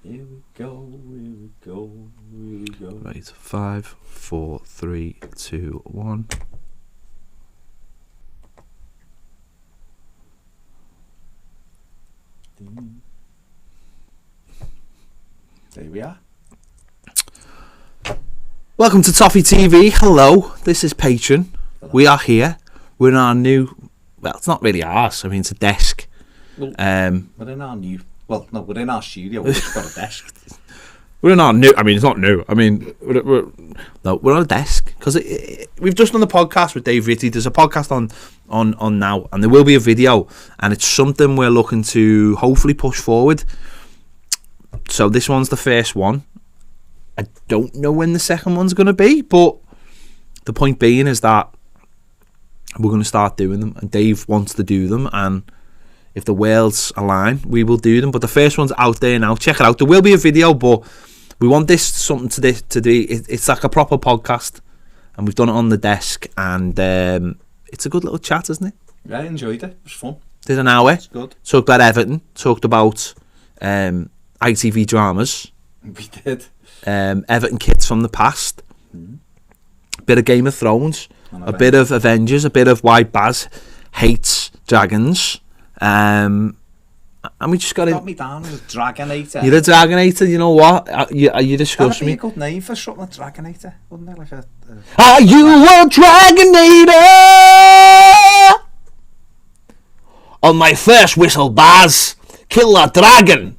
Here we go, here we go, here we go. Right, 5, 4, 3, 2, 1. There we are. Welcome to Toffee TV. Hello, this is Patron. Hello. We are here. We're in our new. Well, it's not really ours. I mean, it's a desk. Well, we're in our new. Well, no, we're in our studio. We've just got a desk. We're in our new. I mean, it's not new. I mean, we're on a desk because we've just done the podcast with Dave Ritty. There's a podcast on now, and there will be a video, and it's something we're looking to hopefully push forward. So this one's the first one. I don't know when the second one's going to be, but the point being is that we're going to start doing them, and Dave wants to do them, and if the worlds align, we will do them. But the first one's out there now. Check it out. There will be a video, but we want this something to do. It's like a proper podcast, and we've done it on the desk, and it's a good little chat, isn't it? Yeah, I enjoyed it. It was fun. Did an hour. It's good. Talked about Everton. Talked about ITV dramas. We did. Everton kits from the past. Bit of Game of Thrones. A bit of Avengers. A bit of why Baz hates dragons. And we just got me down as a Dragonator. You're a Dragonator, you know what? You disgust me. That'd be a good name for something, a Dragonator, wouldn't it? Like a Are you a Dragonator? On my first whistle, Baz, kill a dragon.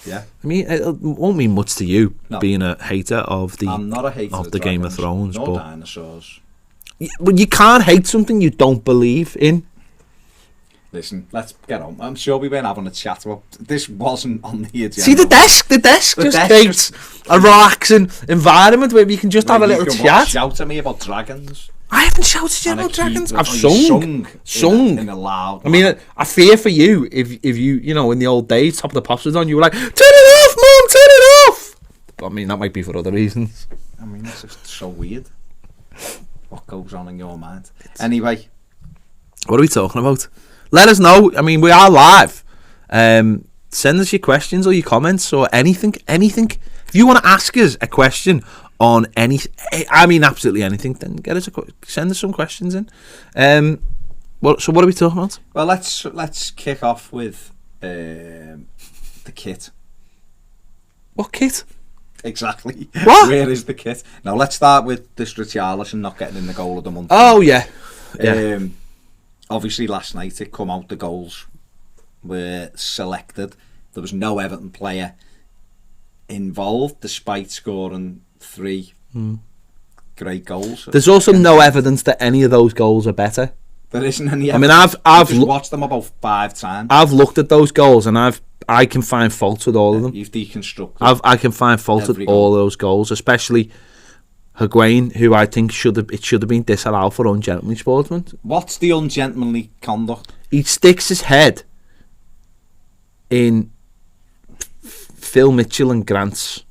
Yeah. I mean, it won't mean much to you, No. being a hater of the I'm not a hater of the Game of Thrones, no but dinosaurs. But you can't hate something you don't believe in. Listen, let's get on. I'm sure we weren't having a chat about this. Wasn't on the agenda. See the desk just creates a relaxing environment where we can just have a little chat. Shout at me about dragons. I haven't shouted you about dragons. I've sung in a loud. I mean, I fear for you if you know in the old days, Top of the Pops was on, you were like, turn it off, Mum, turn it off. But I mean, that might be for other reasons. I mean, it's just so weird. What goes on in your mind? Anyway, what are we talking about? Let us know. I mean, we are live. Send us your questions or your comments or anything. If you want to ask us a question on I mean, absolutely anything, then send us some questions in. So what are we talking about? Well, let's kick off with the kit. What kit? Exactly. What? Where is the kit? Now let's start with this Richarlison not getting in the goal of the month. Oh yeah. Obviously last night it come out the goals were selected. There was no Everton player involved despite scoring 3 great goals. There's also no evidence that any of those goals are better. There isn't any evidence. I mean, I've watched them about 5 times. I've looked at those goals and I can find faults with all of them. You've deconstructed. I can find fault with all of those goals, especially Higuain, who I think should have been disallowed for ungentlemanly sportsman. What's the ungentlemanly conduct? He sticks his head in Phil Mitchell and Grant's,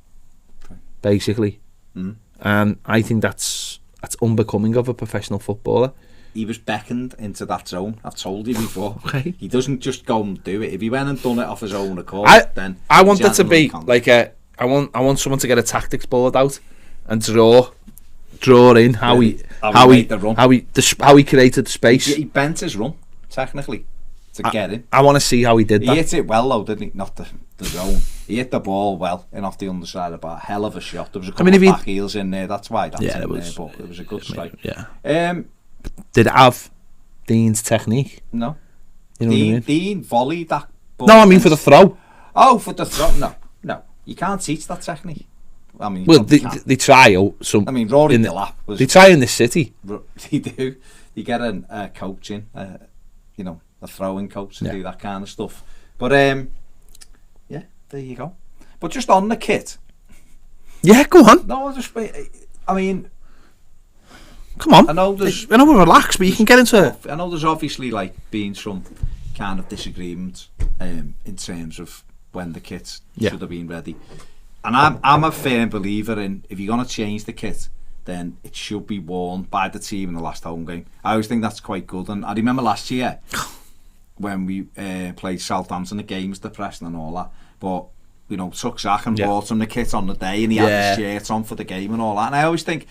basically, and I think that's unbecoming of a professional footballer. He was beckoned into that zone. I've told you before. Okay. He doesn't just go and do it. If he went and done it off his own accord, then I want it to be like I want someone to get a tactics board out and draw in how he created the space. He bent his run technically to get in. I want to see how he did that. He hit it well though, didn't he? Not the zone. He hit the ball well and off the underside of the bar. Hell of a shot. There was a couple of back heels in there. That's why that's in there. But it was a good strike. Yeah. Did it have Dean's technique? No. You know what I mean? Dean volleyed that ball. No, I mean for the throw. Oh, for the throw? No. You can't teach that technique. I mean, well, they try out some. I mean, Rory Delap was. They try in this city. They do. You get a coach in, a throwing coach to do that kind of stuff. But yeah, there you go. But just on the kit. Yeah, go on. No, I mean. Come on. I know we're relaxed, but you can get into it. I know there's obviously been some kind of disagreement in terms of when the kit should have been ready. And I'm a firm believer in if you're going to change the kit, then it should be worn by the team in the last home game. I always think that's quite good. And I remember last year when we played Southampton, the game's depressing and all that, but you know, took Zach and bought him the kit on the day, and he had the shirt on for the game and all that. And I always think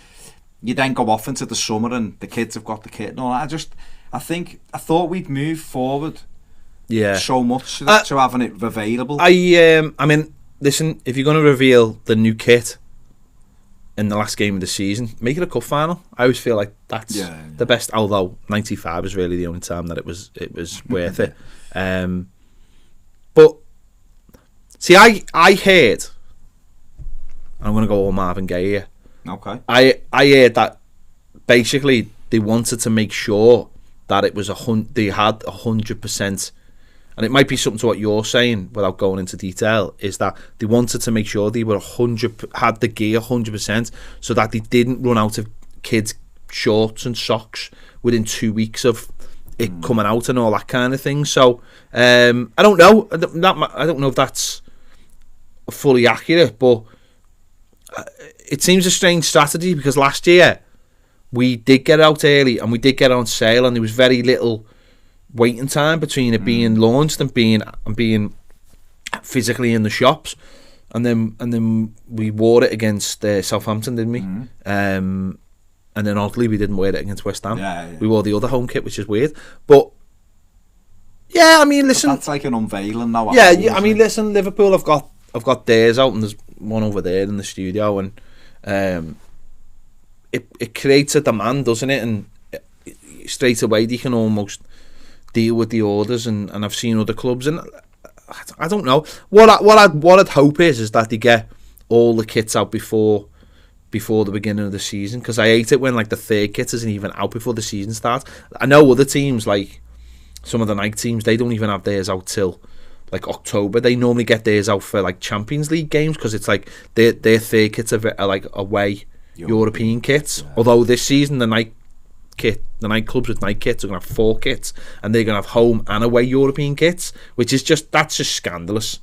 you then go off into the summer and the kids have got the kit and all that. I thought we'd move forward so much to having it available. I mean, listen, if you're going to reveal the new kit in the last game of the season, make it a cup final. I always feel like that's the best, although 95 is really the only time that it was worth it. But see, I heard, I'm going to go all Marvin Gaye here. Okay. I heard that basically they wanted to make sure that it was they had 100%, and it might be something to what you're saying without going into detail, is that they wanted to make sure they were had the gear 100%, so that they didn't run out of kids' shorts and socks within 2 weeks of it coming out and all that kind of thing. So I don't know. I don't know if that's fully accurate, but it seems a strange strategy, because last year we did get out early and we did get on sale, and there was very little waiting time between it being launched and being physically in the shops, and then we wore it against Southampton, didn't we? And then oddly we didn't wear it against West Ham. We wore the other home kit, which is weird, but I mean, listen, that's like an unveiling now. I mean, listen, Liverpool have got theirs out, and there's one over there in the studio, and it creates a demand, doesn't it? And straight away they can almost deal with the orders, and I've seen other clubs, and I don't know what I'd hope is that they get all the kits out before the beginning of the season, because I hate it when like the third kit isn't even out before the season starts. I know other teams, like some of the Nike teams, they don't even have theirs out till like October. They normally get theirs out for like Champions League games, because it's like their third kits are like away European kits. Although this season the night clubs with night kits are going to have 4 kits, and they're going to have home and away European kits, which is just scandalous.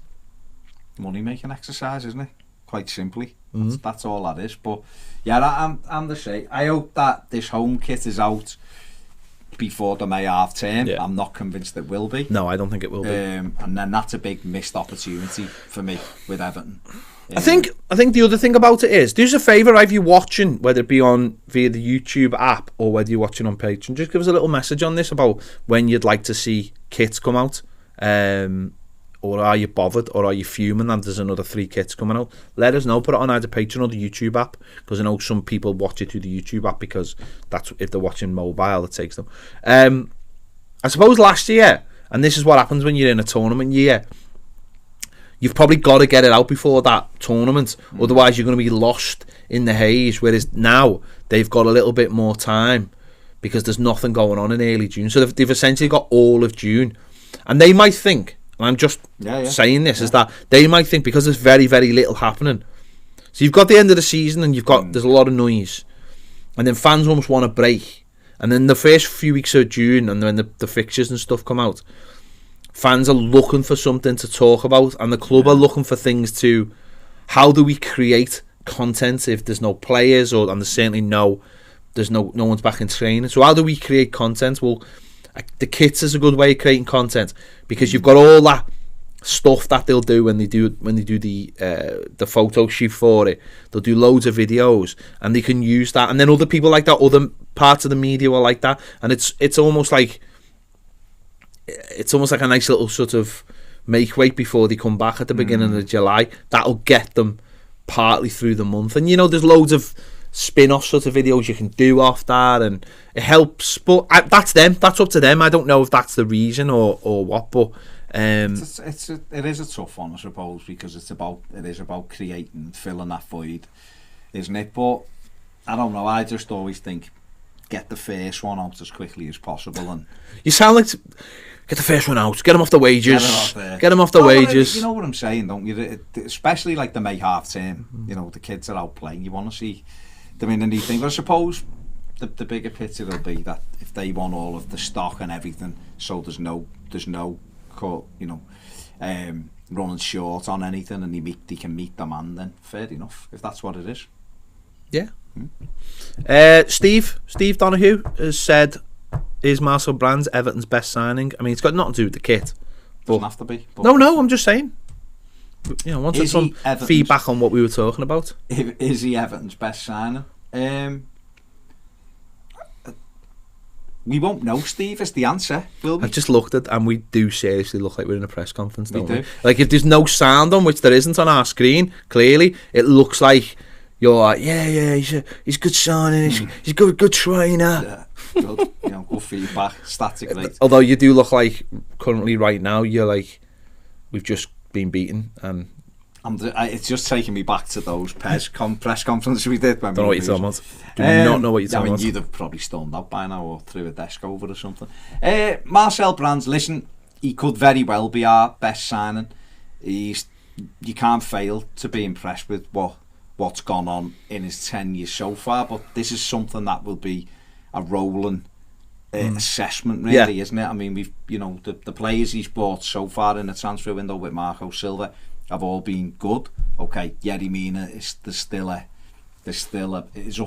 Money making exercise, isn't it? Quite simply, that's all that is. But yeah, I'm the same. I hope that this home kit is out before the May half term. I'm not convinced it will be. No, I don't think it will be. And then that's a big missed opportunity for me with Everton. I think the other thing about it is, do us a favour, if you're watching, whether it be via the YouTube app or whether you're watching on Patreon, just give us a little message on this about when you'd like to see kits come out, or are you bothered, or are you fuming that there's another 3 kits coming out? Let us know. Put it on either Patreon or the YouTube app, because I know some people watch it through the YouTube app, because that's if they're watching mobile, it takes them. I suppose last year, and this is what happens when you're in a tournament year, you've probably got to get it out before that tournament, otherwise you're going to be lost in the haze. Whereas now they've got a little bit more time, because there's nothing going on in early June, so they've essentially got all of June, and they might think, and I'm just saying this, is that they might think, because there's very, very little happening, so you've got the end of the season and there's a lot of noise, and then fans almost want a break, and then the first few weeks of June, and then the fixtures and stuff come out, fans are looking for something to talk about, and the club are looking for things to, how do we create content if there's no players, and there's certainly no one's back in training, so how do we create content? Well, the kits is a good way of creating content, because you've got all that stuff that they'll do when they do the photo shoot for it. They'll do loads of videos, and they can use that, and then other people like that, other parts of the media are like that, and it's almost like a nice little sort of make weight before they come back at the beginning of July. That'll get them partly through the month, and there's loads of spin-off sort of videos you can do off that, and it helps, but that's up to them. I don't know if that's the reason or what, but it is a tough one, I suppose, because it is about creating, filling that void, isn't it? But I don't know, I just always think get the first one out as quickly as possible. And you sound like get the first one out, get them off the wages, get them off the wages. You know what I'm saying, don't you? Especially like the May half term, the kids are out playing, you want to see them in a new thing. But I suppose the bigger picture will be that if they want all of the stock and everything, so there's no running short on anything, and they can meet demand, then fair enough, if that's what it is. Steve Donahue has said is Marcel Brands Everton's best signing? I mean, it's got nothing to do with the kit. Doesn't have to be. No, I'm just saying. You know, wanted some Everton's feedback on what we were talking about. Is he Everton's best signing? We won't know, Steve, is the answer, will we? I've just looked at, and we do seriously look like we're in a press conference, don't we? do. Like, if there's no sound on, which there isn't on our screen, clearly, it looks like you're like, yeah, he's good signing, he's good trainer. Yeah, good, good feedback. Stats are great. Although you do look like, currently, right now, you're like, we've just been beaten, and it's just taking me back to those press conferences we did when don't know what you're talking about. Do not know what you're talking about. You'd have probably stormed out by now or threw a desk over or something. Marcel Brands, listen, he could very well be our best signing. You can't fail to be impressed with what's gone on in his 10 years so far, but this is something that will be a rolling assessment, really, isn't it? I mean, we've the players he's bought so far in the transfer window with Marco Silva have all been good. Okay, Yerry Mina is still up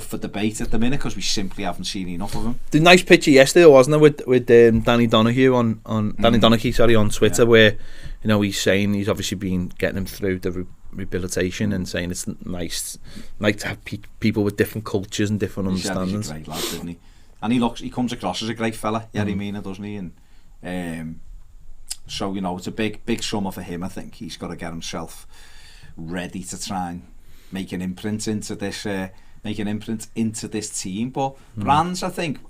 for debate at the minute because we simply haven't seen enough of him. The nice picture yesterday, wasn't it, with Danny Donahue on Danny Donahue, on Twitter, where he's saying he's obviously been getting him through the rehabilitation and saying it's nice to have people with different cultures and different understandings. He's a great lad, didn't he? And he comes across as a great fella, Yerry Mina, doesn't he? And so it's a big summer for him. I think he's got to get himself ready to try and make an imprint into this team. But Brands, I think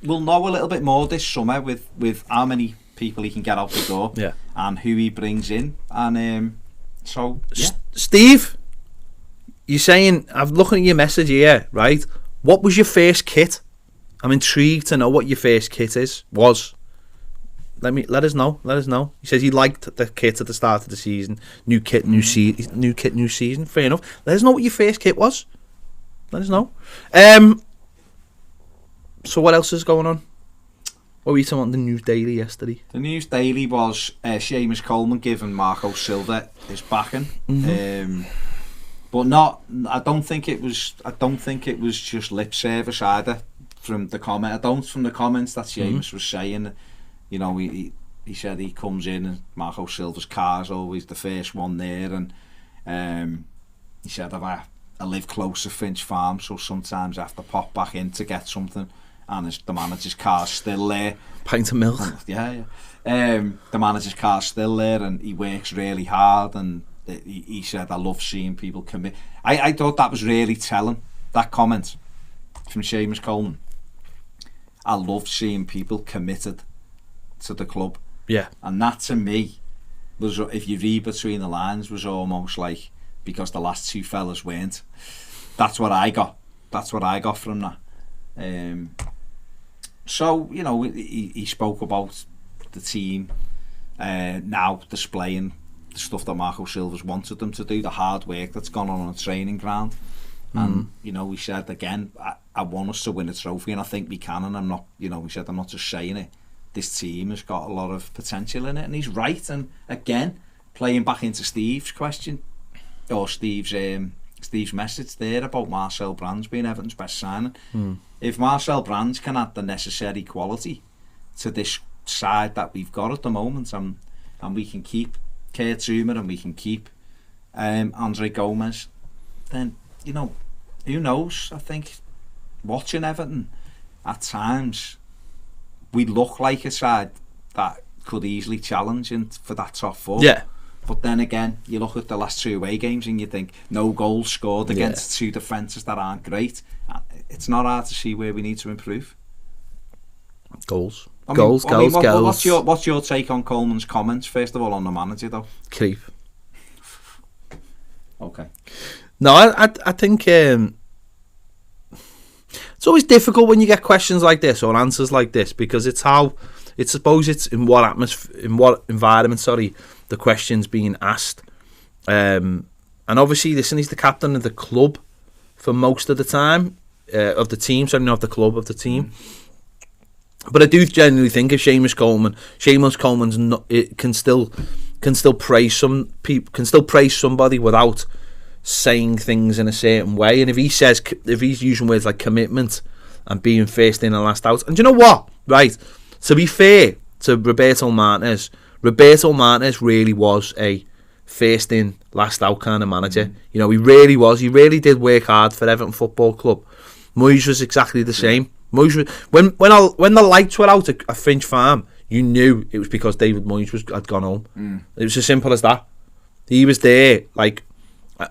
we'll know a little bit more this summer with how many people he can get out the door, and who he brings in. And Steve, you're saying, I'm looking at your message here, right? What was your first kit? I'm intrigued to know what your first kit was. Let us know. He says he liked the kit at the start of the season. New kit, new season. Fair enough. Let us know what your first kit was. Let us know. So what else is going on? What were you talking about the News Daily yesterday? The News Daily was Seamus Coleman giving Marco Silva his backing. But not. I don't think it was just lip service either. From the comments that Seamus was saying. He said he comes in and Marco Silva's car's always the first one there, and he said I live close to Finch Farm, so sometimes I have to pop back in to get something, and the manager's car's still there. Pint of milk. Yeah. The manager's car's still there, and he works really hard, and he said I love seeing people commit. I thought that was really telling, that comment from Seamus Coleman. I love seeing people committed to the club, and that to me was, if you read between the lines, was almost like, because the last two fellas weren't. That's what I got from that. So he spoke about the team now displaying the stuff that Marco Silva's wanted them to do, the hard work that's gone on the training ground. And he said again, I want us to win a trophy, and I think we can. And I'm not, he said, I'm not just saying it. This team has got a lot of potential in it, and he's right. And again, playing back into Steve's question, or Steve's message there about Marcel Brands being Everton's best signing. If Marcel Brands can add the necessary quality to this side that we've got at the moment, and we can keep Kurt Zouma and we can keep Andre Gomez, then who knows? I think watching Everton at times, we look like a side that could easily challenge for that top four. Yeah. But then again, you look at the last two away games and you think, no goals scored against two defences that aren't great. It's not hard to see where we need to improve. Goals. Goals. What's your take on Coleman's comments, first of all, on the manager, though? Creep. Okay. No, I think it's always difficult when you get questions like this or answers like this, because it's in what environment, the question's being asked. And obviously, listen, he's the captain of the club for most of the time, of the team, certainly not the club, of the team. But I do genuinely think if Seamus Coleman's can still praise some people, can still praise somebody without saying things in a certain way. And if he's using words like commitment and being first in and last out, and do you know what? Right. To be fair to Roberto Martinez really was a first in, last out kind of manager. You know, he really was. He really did work hard for Everton Football Club. Moyes was exactly the same. Moyes was, when the lights were out at Finch Farm, you knew it was because David Moyes had gone home. It was as simple as that. He was there, like,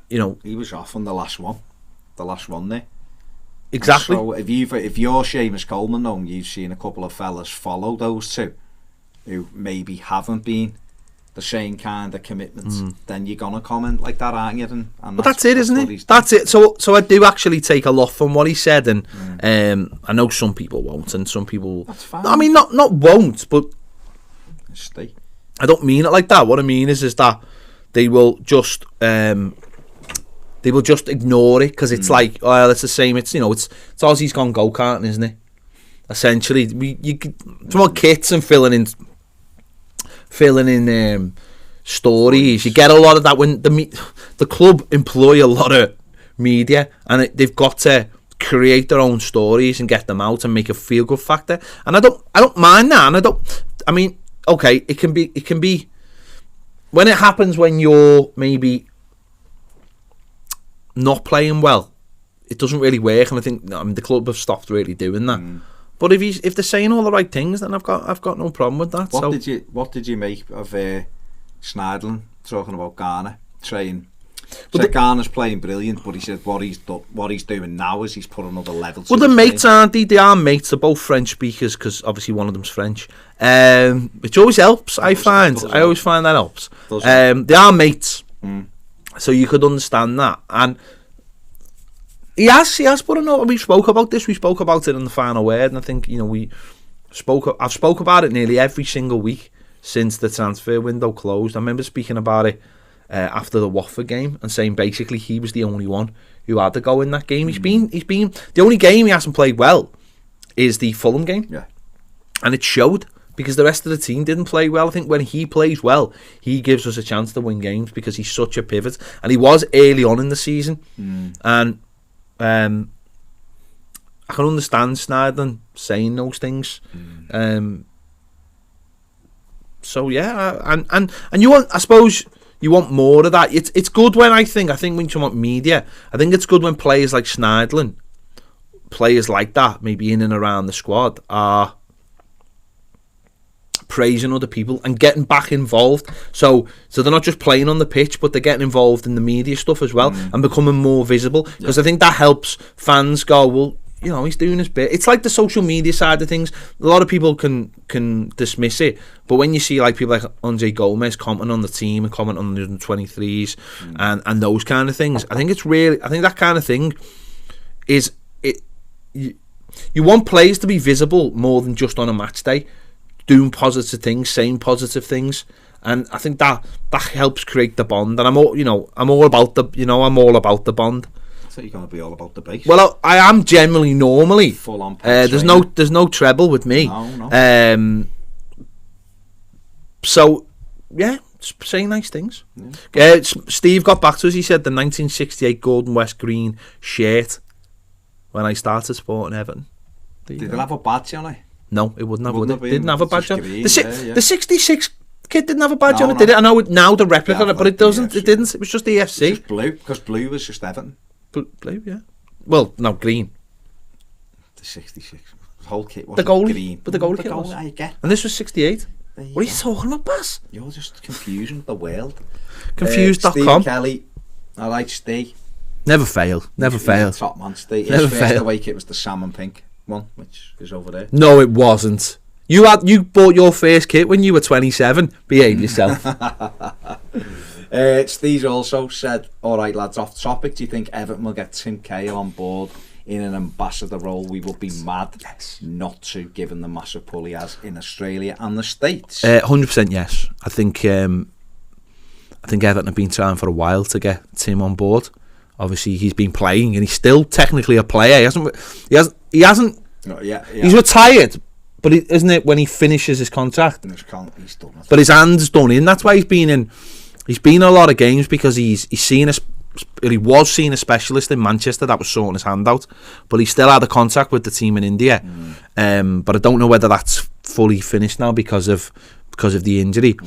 you know. He was off on the last run there. Exactly. So if you're Seamus Coleman, though, and you've seen a couple of fellas follow those two, who maybe haven't been the same kind of commitments, then you're gonna comment like that, aren't you? And but that's it, isn't it? That's it. So I do actually take a lot from what he said, and I know some people won't, and some people. That's fine. I mean, not won't, but stay. I don't mean it like that. What I mean is that they will just ignore it because it's like, oh, it's the same. It's, you know, it's Aussie's gone go-karting, isn't it? Essentially, you talk about kits and filling in stories. You get a lot of that when the club employ a lot of media, and they've got to create their own stories and get them out and make a feel good factor. And I don't mind that. And I mean, okay, it can be when it happens when you're maybe not playing well, it doesn't really work. And I think the club have stopped really doing that. But if they're saying all the right things, then I've got no problem with that. What did you make of Schneiderlin talking about Garner saying? Garner's playing brilliant, but he said what he's doing now is he's put another level to. Well, the mates aren't they? They are mates. They're both French speakers because obviously one of them's French, which always helps. I always find that helps. They are mates, so you could understand that. And he has put another. We spoke about this. We spoke about it in the final word, and I think, you know, I've spoke about it nearly every single week since the transfer window closed. I remember speaking about it after the Watford game and saying basically he was the only one who had to go in that game. He's been the only game he hasn't played well is the Fulham game, and it showed because the rest of the team didn't play well. I think when he plays well, he gives us a chance to win games because he's such a pivot, and he was early on in the season. And I can understand Schneiderlin saying those things. So yeah, and you want, I suppose, you want more of that. It's good when I think when you want media, I think it's good when players like Schneiderlin, players like that, maybe in and around the squad, are praising other people and getting back involved. So they're not just playing on the pitch, but they're getting involved in the media stuff as well and becoming more visible. Because I think that helps fans go, well, you know, he's doing his bit. It's like the social media side of things. A lot of people can dismiss it, but when you see like people like Andre Gomez commenting on the team and commenting on the 23s and those kind of things, I think that kind of thing is it. You want players to be visible more than just on a match day, doing positive things, saying positive things, and I think that helps create the bond. And I'm all about the bond. So you're going to be all about the bass. Well, I am generally normally full on. There's no treble with me. No. So yeah, saying nice things. Steve got back to us. He said the 1968 Gordon West Green shirt when I started supporting Everton. Did it have a badge on it? No, it wouldn't have. It didn't have a badge on green, the 66 kit didn't have a badge on it, did it? I know now the replica on it, but it doesn't. It didn't. It was just the EFC. It's just blue, because blue was just Everton. Blue, yeah. Well, no, green. The 66. The whole kit was green. But the goalie kit was. And this was 68. What are you talking about, Bass? You're just confusing the world. Confused.com. Steve Kelly. I like Steve. Never fail. Top man, Steve. His first away kit was the salmon pink one, which is over there. No, it wasn't. You bought your first kit when you were 27. Behave yourself. Steve also said, alright lads, off topic, do you think Everton will get Tim Cahill on board in an ambassador role? We would be mad not to, given the massive pull he has in Australia and the States. 100% yes. I think Everton have been trying for a while to get Tim on board. Obviously he's been playing and he's still technically a player. He hasn't he's retired, but isn't it when he finishes his contract? He's done it. But his hand's done in. That's why he's been in a lot of games, because he's seen he was seeing a specialist in Manchester that was sorting his hand out, but he still had a contact with the team in India. But I don't know whether that's fully finished now because of the injury.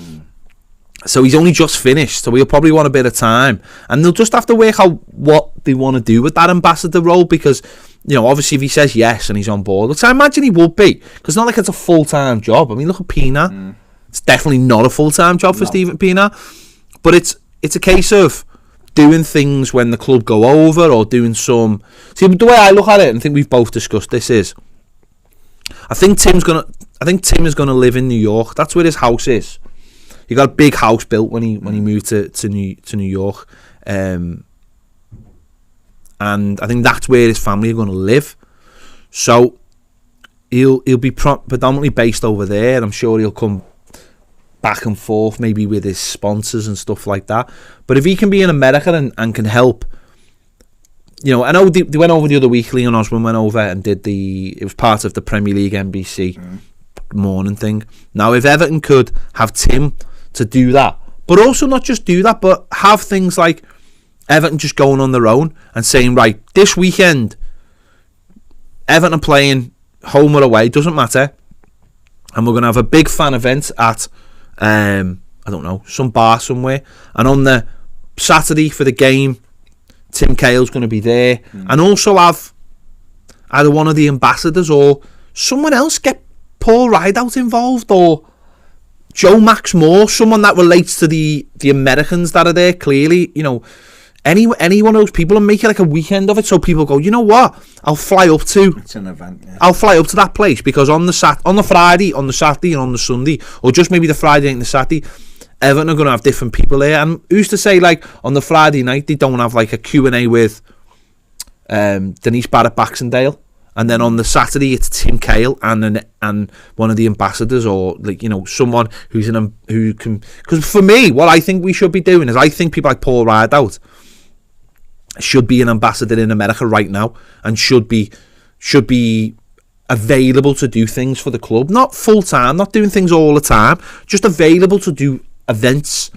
So he's only just finished, so he'll probably want a bit of time, and they'll just have to work out what they want to do with that ambassador role, because, you know, obviously if he says yes and he's on board, which I imagine he would be, because it's not like it's a full-time job. I mean, look at Pienaar. It's definitely not a full-time job for Steven Pienaar, but it's a case of doing things when the club go over, or doing some... See, the way I look at it, and I think we've both discussed this, is I think Tim is gonna live in New York. That's where his house is. He got a big house built when he moved to New York, and I think that's where his family are going to live. So he'll be predominantly based over there, and I'm sure he'll come back and forth maybe with his sponsors and stuff like that. But if he can be in America and can help, you know, I know they went over the other week. Leon Osborne went over and did it was part of the Premier League NBC morning thing. Now, if Everton could have Tim to do that, but also not just do that, but have things like Everton just going on their own and saying, right, this weekend Everton are playing home or away, doesn't matter, and we're going to have a big fan event at I don't know, some bar somewhere, and on the Saturday for the game Tim Cahill's going to be there, and also have either one of the ambassadors or someone else, get Paul Rideout involved, or Joe Max Moore, someone that relates to the Americans that are there, clearly, you know, any one of those people, and make it like a weekend of it, so people go, you know what, I'll fly up to... It's an event, yeah. I'll fly up to that place, because on the Friday, on the Saturday, and on the Sunday, or just maybe the Friday and the Saturday, Everton are going to have different people there. And who's to say, like, on the Friday night, they don't have, like, a Q&A with Denise Barrett-Baxendale, and then on the Saturday it's Tim Cahill and one of the ambassadors, or, like, you know, someone who can... Because for me, what I think we should be doing is, I think people like Paul Rideout should be an ambassador in America right now, and should be available to do things for the club, not full time, not doing things all the time, just available to do events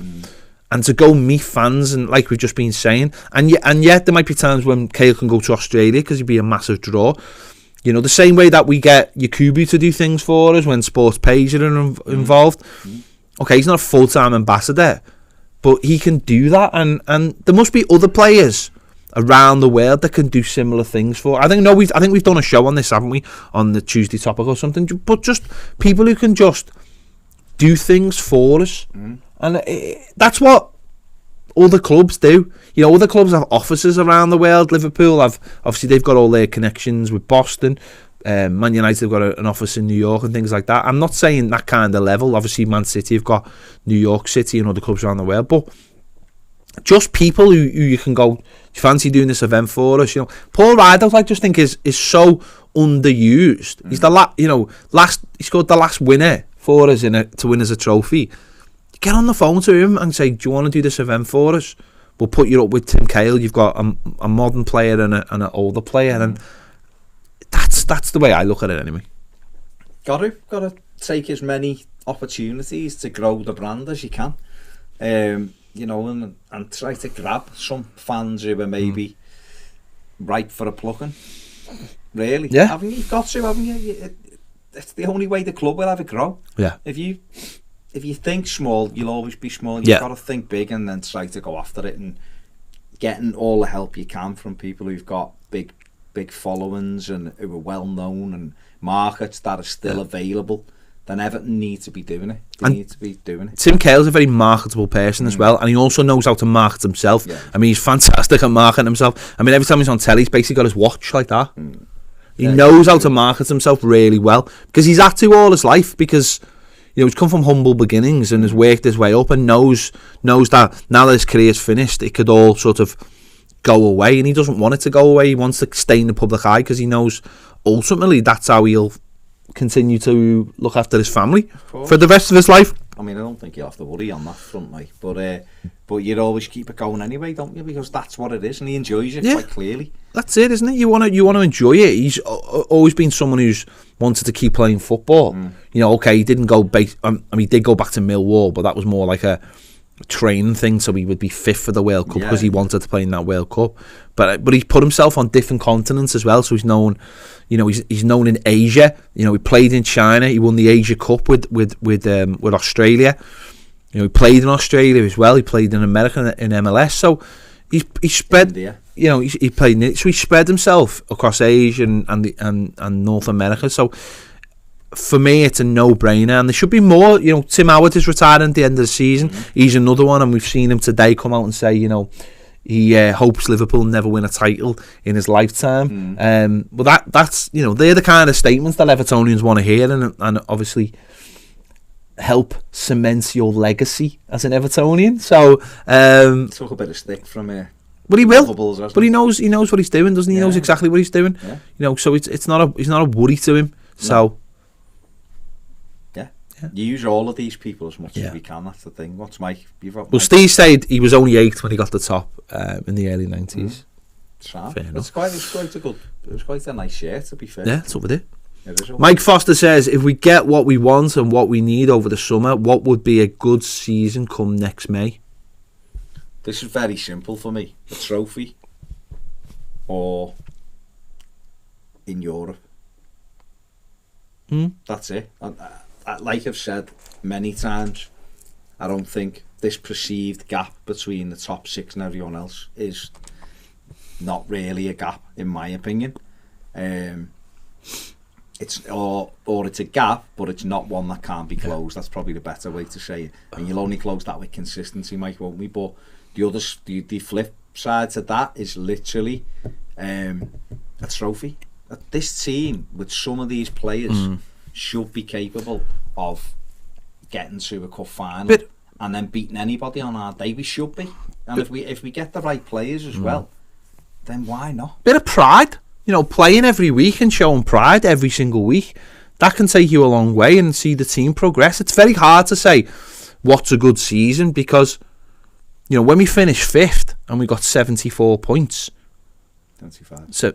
and to go meet fans, and like we've just been saying, and yet there might be times when Cahill can go to Australia because he'd be a massive draw. You know, the same way that we get Yakubu to do things for us when Sports Page are involved. Okay, he's not a full-time ambassador, but he can do that, and there must be other players around the world that can do similar things for. I think we've done a show on this, haven't we, on the Tuesday Topic or something, but just people who can just do things for us. And that's what other clubs do. You know, other clubs have offices around the world. Liverpool obviously they've got all their connections with Boston. Man United have got an office in New York and things like that. I'm not saying that kind of level. Obviously Man City have got New York City and other clubs around the world, but just people who you can go, do you fancy doing this event for us? You know, Paul Rideout, I just think is so underused. He's he scored the last winner for us to win us a trophy. Get on the phone to him and say, do you want to do this event for us? We'll put you up with Tim Cahill. You've got a modern player and an older player, and that's the way I look at it anyway. Got to take as many opportunities to grow the brand as you can. You know, and try to grab some fans who are maybe ripe for a plucking. Really? Yeah. Haven't you got to, haven't you? It's the only way the club will ever grow. Yeah. If you think small, you'll always be small. You've got to think big and then try to go after it, and getting all the help you can from people who've got big followings and who are well known, and markets that are still available. Then Everton need to be doing it. They need to be doing it. Tim Cahill's a very marketable person as well, and he also knows how to market himself. Yeah. I mean, he's fantastic at marketing himself. I mean, every time he's on telly, he's basically got his watch like that. He knows how to market himself really well, because he's had to all his life, because, you know, he's come from humble beginnings and has worked his way up, and knows that now that his career's finished, it could all sort of go away, and he doesn't want it to go away. He wants to stay in the public eye, because he knows ultimately that's how he'll continue to look after his family for the rest of his life. I mean, I don't think you'll have to worry on that front, like, but you'd always keep it going anyway, don't you? Because that's what it is, and he enjoys it quite clearly. That's it, isn't it? You want to enjoy it. He's always been someone who's wanted to keep playing football. You know, okay, he didn't go he did go back to Millwall, but that was more like a training thing so he would be fit for the World Cup because Yeah. he wanted to play in that World Cup. But he's put himself on different continents as well, so he's known, you know, he's known in Asia. You know, he played in China. He won the Asia Cup with Australia. You know, he played in Australia as well. He played in America in MLS. So he spread. India. You know, he played in it. So he spread himself across Asia and North America. So for me, it's a no-brainer, and there should be more. You know, Tim Howard is retiring at the end of the season. He's another one, and we've seen him today come out and say, you know, he hopes Liverpool never win a title in his lifetime. But that's, you know, they're the kind of statements that Evertonians want to hear, and obviously help cement your legacy as an Evertonian. So Took a bit of stick from but he will. Liverpool's, hasn't But he knows what he's doing, doesn't he? He knows Yeah. exactly what he's doing. Yeah. You know, so it's not a worry to him. So Yeah. Yeah. You use all of these people as much Yeah. as we can. That's the thing. What's Mike? well, Steve said he was only 8 when he got the top in the early 90s. Fair Fair enough. It was quite a nice shirt, to be fair. Yeah, that's what we did. It is all- Mike Foster says, if we get what we want and what we need over the summer, what would be a good season come next May? This is very simple for me. A trophy, or in Europe. That's it. Like I've said many times, I don't think this perceived gap between the top 6 and everyone else is not really a gap, in my opinion. It's it's a gap, but it's not one that can't be closed. That's probably the better way to say it. And you'll only close that with consistency, Mike, won't we? But the flip side to that is literally a trophy. This team, with some of these players, should be capable of getting to a cup final and then beating anybody on our day. We should be. And if we get the right players as well, then why not? Bit of pride. You know, playing every week and showing pride every single week, that can take you a long way and see the team progress. It's very hard to say what's a good season because, you know, when we finished 5th and we got 74 points. 75. So,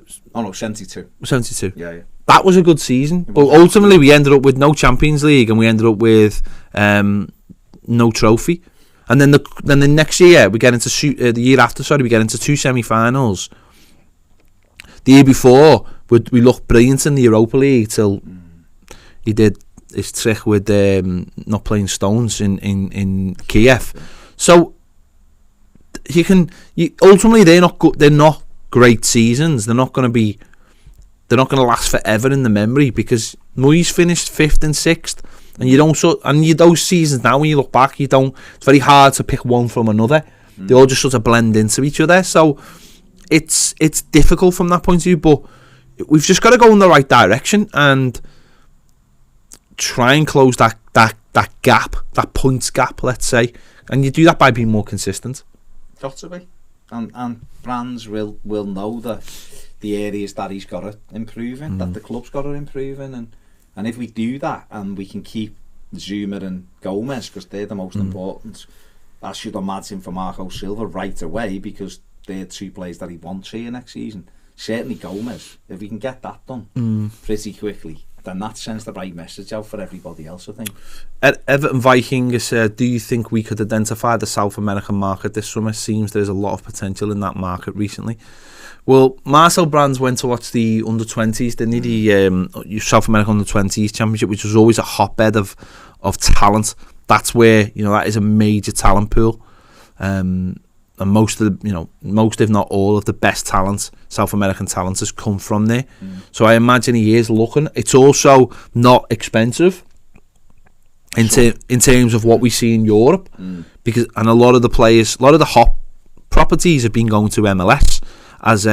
72. 72. Yeah. That was a good season. But ultimately, we ended up with no Champions League and we ended up with no trophy. And then the next year, we get into the year after, we get into 2 semi-finals. The year before, we looked brilliant in the Europa League till he did his trick with not playing Stones in Kiev. So ultimately they're not good. They're not great seasons. They're not going to last forever in the memory because Moyes finished 5th and 6th, and those seasons now when you look back, it's very hard to pick one from another. They all just sort of blend into each other. So it's difficult from that point of view, but we've just got to go in the right direction and try and close that gap, that points gap, let's say. And you do that by being more consistent. Got to be. And brands will know that the areas that he's got to improve in, that the club's got to improve in. And if we do that and we can keep Zuma and Gomez, because they're the most important, I should imagine for Marco Silva right away, because they're 2 players that he wants here next season. Certainly Gomez, if we can get that done pretty quickly, then that sends the right message out for everybody else, I think. Everton Viking has said, do you think we could identify the South American market this summer? Seems there's a lot of potential in that market recently. Well, Marcel Brands went to watch the under-20s, didn't he? The South American under-20s championship, which was always a hotbed of talent. That's where, you know, that is a major talent pool. And most if not all of the best talent, South American talent, has come from there. So I imagine he is looking. It's also not expensive in terms of what we see in Europe, because a lot of the hot properties have been going to MLS as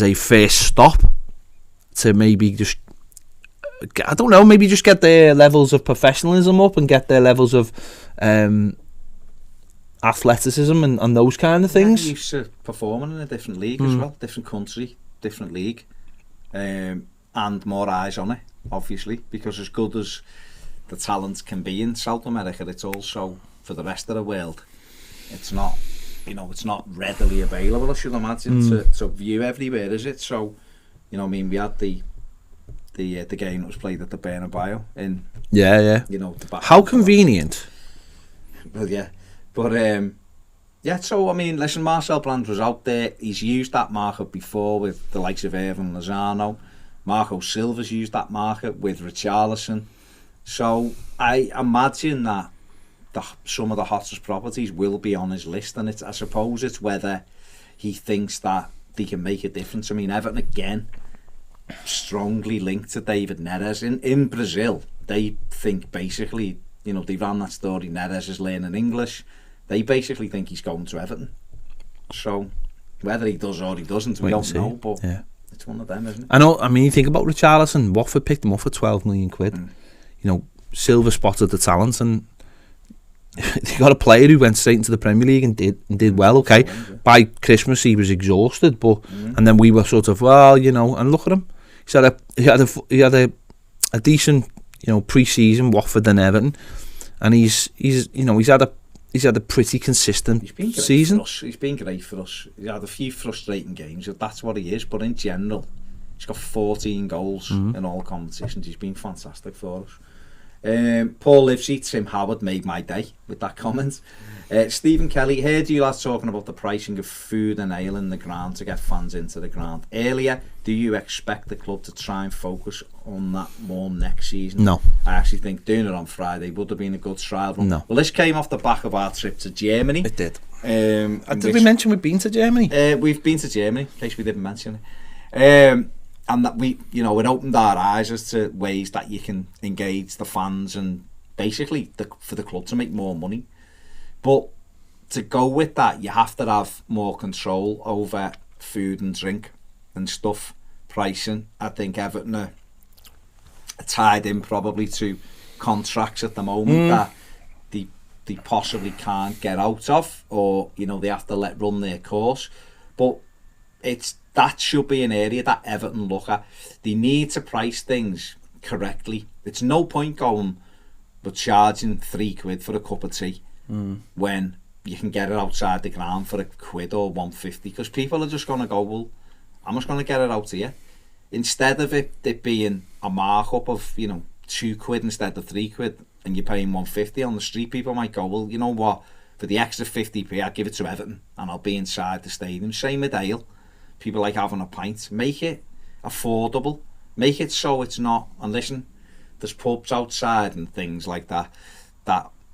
a first stop to maybe just, I don't know, maybe just get their levels of professionalism up and get their levels of athleticism and those kind of things. Yeah, used to performing in a different league as well, different country, different league, and more eyes on it, obviously, because as good as the talent can be in South America, it's also for the rest of the world. It's not, it's not readily available, I should imagine, to view everywhere, is it? So, we had the the game that was played at the Bernabeu in Yeah. you know the back. How convenient. Well, yeah, but yeah. So I mean, listen, Marcel Brands was out there. He's used that market before with the likes of Irving Lozano. Marco Silva's used that market with Richarlison. So I imagine that some of the hottest properties will be on his list, and I suppose it's whether he thinks that they can make a difference. I mean, Everton again strongly linked to David Neres in Brazil. They think basically, you know, they ran that story. Neres is learning English. They basically think he's going to Everton. So whether he does or he doesn't, we don't know. But yeah, it's one of them, isn't it? I know. I mean, you think about Richarlison. Watford picked him up for 12 million quid. You know, Silva spotted the talent, and they got a player who went straight into the Premier League and did well. Okay, by Christmas he was exhausted, but and then we were sort of, well, you know, and look at him. He had a decent, you know, pre-season Watford and Everton, and he's you know, he's had a pretty consistent season. He's been great for us. He's had a few frustrating games. That's what he is. But in general, he's got 14 goals in all competitions. He's been fantastic for us. Paul Livesey, Tim Howard made my day with that comment. Stephen Kelly, heard you lads talking about the pricing of food and ale in the ground to get fans into the ground earlier. Do you expect the club to try and focus on that more next season? No. I actually think doing it on Friday would have been a good trial run. No. Well, this came off the back of our trip to Germany. It did. Did we mention we've been to Germany? We've been to Germany, in case we didn't mention it. And that we, you know, it opened our eyes as to ways that you can engage the fans and basically for the club to make more money. But to go with that, you have to have more control over food and drink and stuff, pricing. I think Everton are tied in probably to contracts at the moment that they possibly can't get out of, or, you know, they have to let run their course. But that should be an area that Everton look at. They need to price things correctly. It's no point going but charging £3 for a cup of tea when you can get it outside the ground for £1 or £1.50, because people are just going to go, well, I'm just going to get it out here. Instead of it being a markup of, you know, £2 instead of £3, and you're paying £1.50 on the street, people might go, well, you know what, for the extra 50p I'll give it to Everton and I'll be inside the stadium. Same with ale. People like having a pint. Make it affordable. Make it so it's not. And listen, there's pubs outside and things like that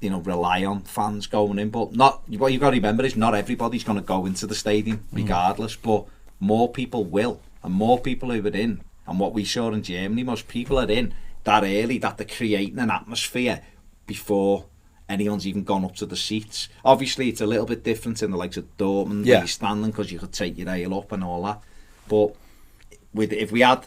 you know, rely on fans going in. But not. What you've got to remember is not everybody's going to go into the stadium regardless. But more people will, and more people who are in. And what we saw in Germany, most people are in that early that they're creating an atmosphere before anyone's even gone up to the seats. Obviously, it's a little bit different in the likes of Dortmund, where you're standing because you could take your ale up and all that. But if we had,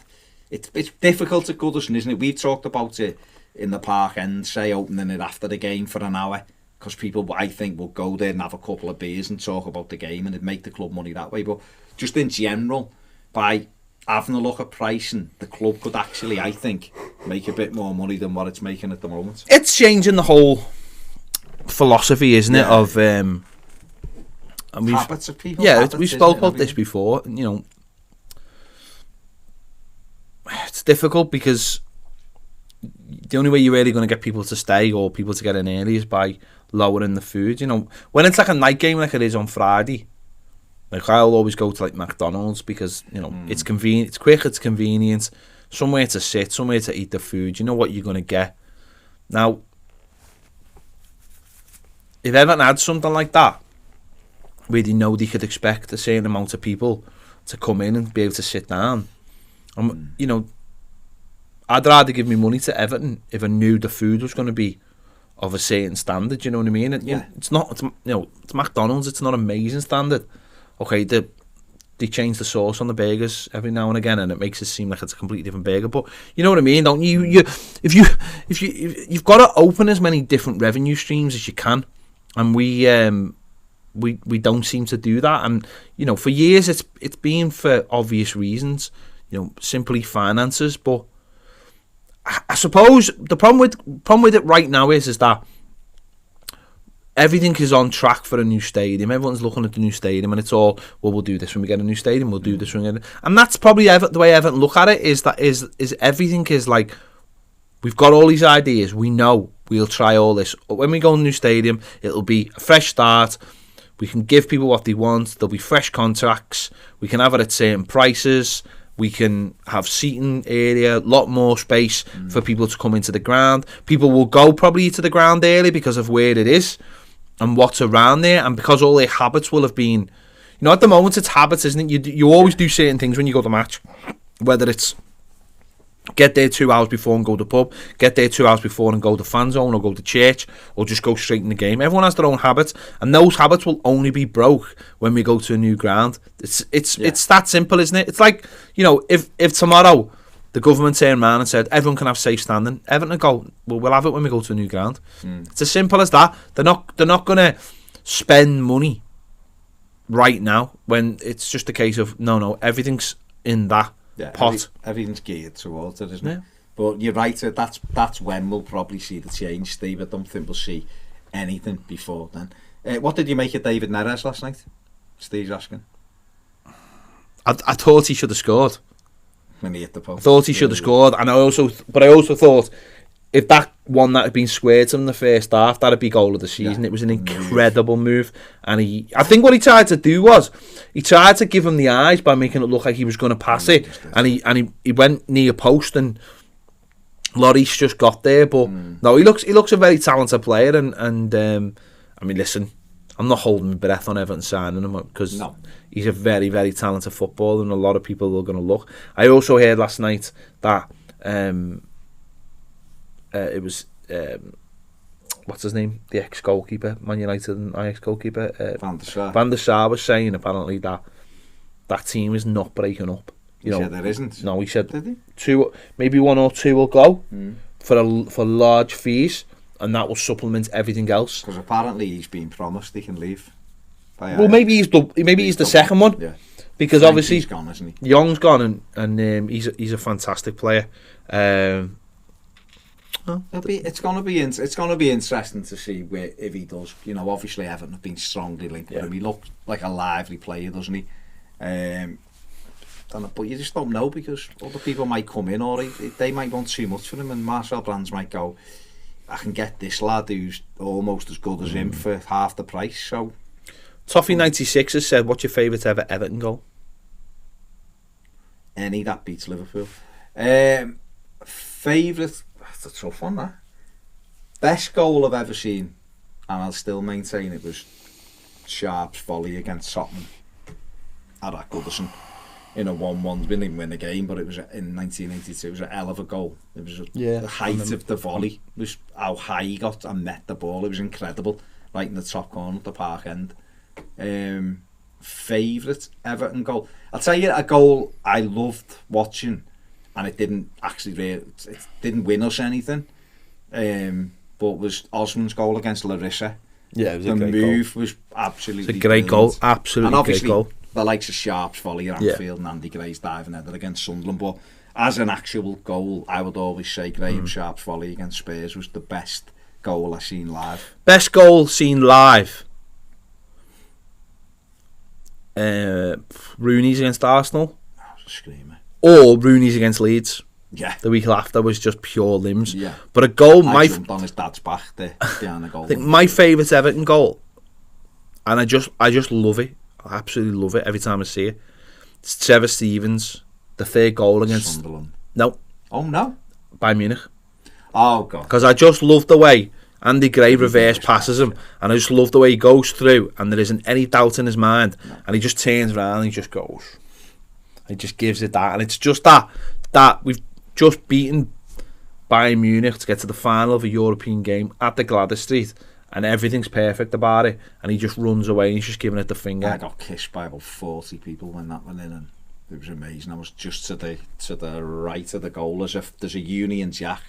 it's difficult at Goodison, isn't it? We've talked about it in the Park End, say opening it after the game for an hour, because people, I think, will go there and have a couple of beers and talk about the game, and it'd make the club money that way. But just in general, by having a look at pricing, the club could actually, I think, make a bit more money than what it's making at the moment. It's changing the whole philosophy, isn't it, of and habits of people. We spoke about this before. You know, it's difficult because the only way you're really going to get people to stay or people to get in early is by lowering the food. You know, when it's like a night game like it is on Friday, like I'll always go to like McDonald's because, you know, it's convenient, it's quick, it's convenient, somewhere to sit, somewhere to eat the food. You know what you're going to get. Now, if Everton had something like that, where they know they could expect a certain amount of people to come in and be able to sit down, you know, I'd rather give me money to Everton if I knew the food was going to be of a certain standard. You know what I mean? It's not. It's, you know, it's McDonald's. It's not amazing standard. Okay, they change the sauce on the burgers every now and again, and it makes it seem like it's a completely different burger. But you know what I mean, don't you? If you've got to open as many different revenue streams as you can, and we don't seem to do that. And you know, for years it's been for obvious reasons. You know, simply finances. But I suppose the problem with it right now is that everything is on track for a new stadium. Everyone's looking at the new stadium, and it's all, well, we'll do this when we get a new stadium. We'll do this when we get it. And that's probably the way Everton look at it. Is everything is like, we've got all these ideas. We know we'll try all this. When we go to a new stadium, it'll be a fresh start. We can give people what they want. There'll be fresh contracts. We can have it at certain prices. We can have seating area, a lot more space for people to come into the ground. People will go probably to the ground early because of where it is and what's around there, and because all their habits will have been, at the moment it's habits, isn't it? You always do certain things when you go to match, whether it's get there 2 hours before and go to the pub, get there 2 hours before and go to fan zone or go to church, or just go straight in the game. Everyone has their own habits, and those habits will only be broke when we go to a new ground. It's that simple, isn't it? It's like, if tomorrow the government turned around and said everyone can have safe standing, Everton would go, well, we'll have it when we go to a new ground. It's as simple as that. They're not going to spend money right now when it's just a case of no, everything's in that pot. Everything's geared towards it, isn't it? But you're right, that's when we'll probably see the change, Steve. I don't think we'll see anything before then. What did you make of David Neres last night? Steve's asking. I thought he should have scored. When he hit the post. I thought he should have scored, and I also thought if that one that had been squared to him in the first half, that'd be goal of the season. It was an incredible move, and I think what he tried to do was he tried to give him the eyes by making it look like he was going to pass it, and he went near post, and Lloris just got there. But no, he looks a very talented player, and I mean, listen, I'm not holding my breath on Everton signing him because he's a very, very talented footballer, and a lot of people are going to look. I also heard last night that it was what's his name, the ex-goalkeeper, Man United and ex-goalkeeper, Van der Sar was saying apparently that team is not breaking up. He said there isn't. No, he said maybe 1 or 2 will go for large fees, and that will supplement everything else. Because apparently he's been promised he can leave. Well, maybe he's the second one. Yeah. Because obviously he's gone, isn't he? Young's gone, and he's a fantastic player. It's gonna be interesting to see if he does. Obviously Everton have been strongly linked with him. He looks like a lively player, doesn't he? But you just don't know, because other people might come in, or they might want too much for him, and Marcel Brands might go, I can get this lad who's almost as good as him for half the price. So Toffee 96 has said, what's your favourite ever Everton goal? Any that beats Liverpool. Favourite, that's a tough one, that. Best goal I've ever seen, and I'll still maintain it, was Sharp's volley against Tottenham at Goodison in a 1-1. We didn't even win the game, but it was in 1982. It was a hell of a goal. It was the height of the volley was how high he got and met the ball. It was incredible, right in the top corner of the park end. Favourite Everton goal, I'll tell you a goal I loved watching, and it didn't win us anything, but was Osman's goal against Larissa. Yeah, it was the move was absolutely it's a great goal, absolutely, and obviously great goal. The likes of Sharp's volley at Anfield and Andy Gray's diving header against Sunderland, but as an actual goal, I would always say Graham Sharp's volley against Spurs was the best goal I've seen live. Best goal seen live. Rooney's against Arsenal. That was a screamer. Or Rooney's against Leeds. Yeah. The week after was just pure limbs. Yeah. But a goal, I jumped on his dad's back there behind the goal. I think my favourite Everton goal, and I just love it. I absolutely love it every time I see it. It's Trevor Stevens, the third goal against Sunderland. No. Oh no. Bayern Munich. Oh god. Because I just love the way Andy Gray reverse passes him, and I just love the way he goes through, and there isn't any doubt in his mind, and he just turns around and he just goes. He just gives it that, and it's just that we've just beaten Bayern Munich to get to the final of a European game at the Gladys Street, and everything's perfect about it, and he just runs away and he's just giving it the finger. I got kissed by about 40 people when that went in, and it was amazing. I was just to the right of the goal, as if there's a Union Jack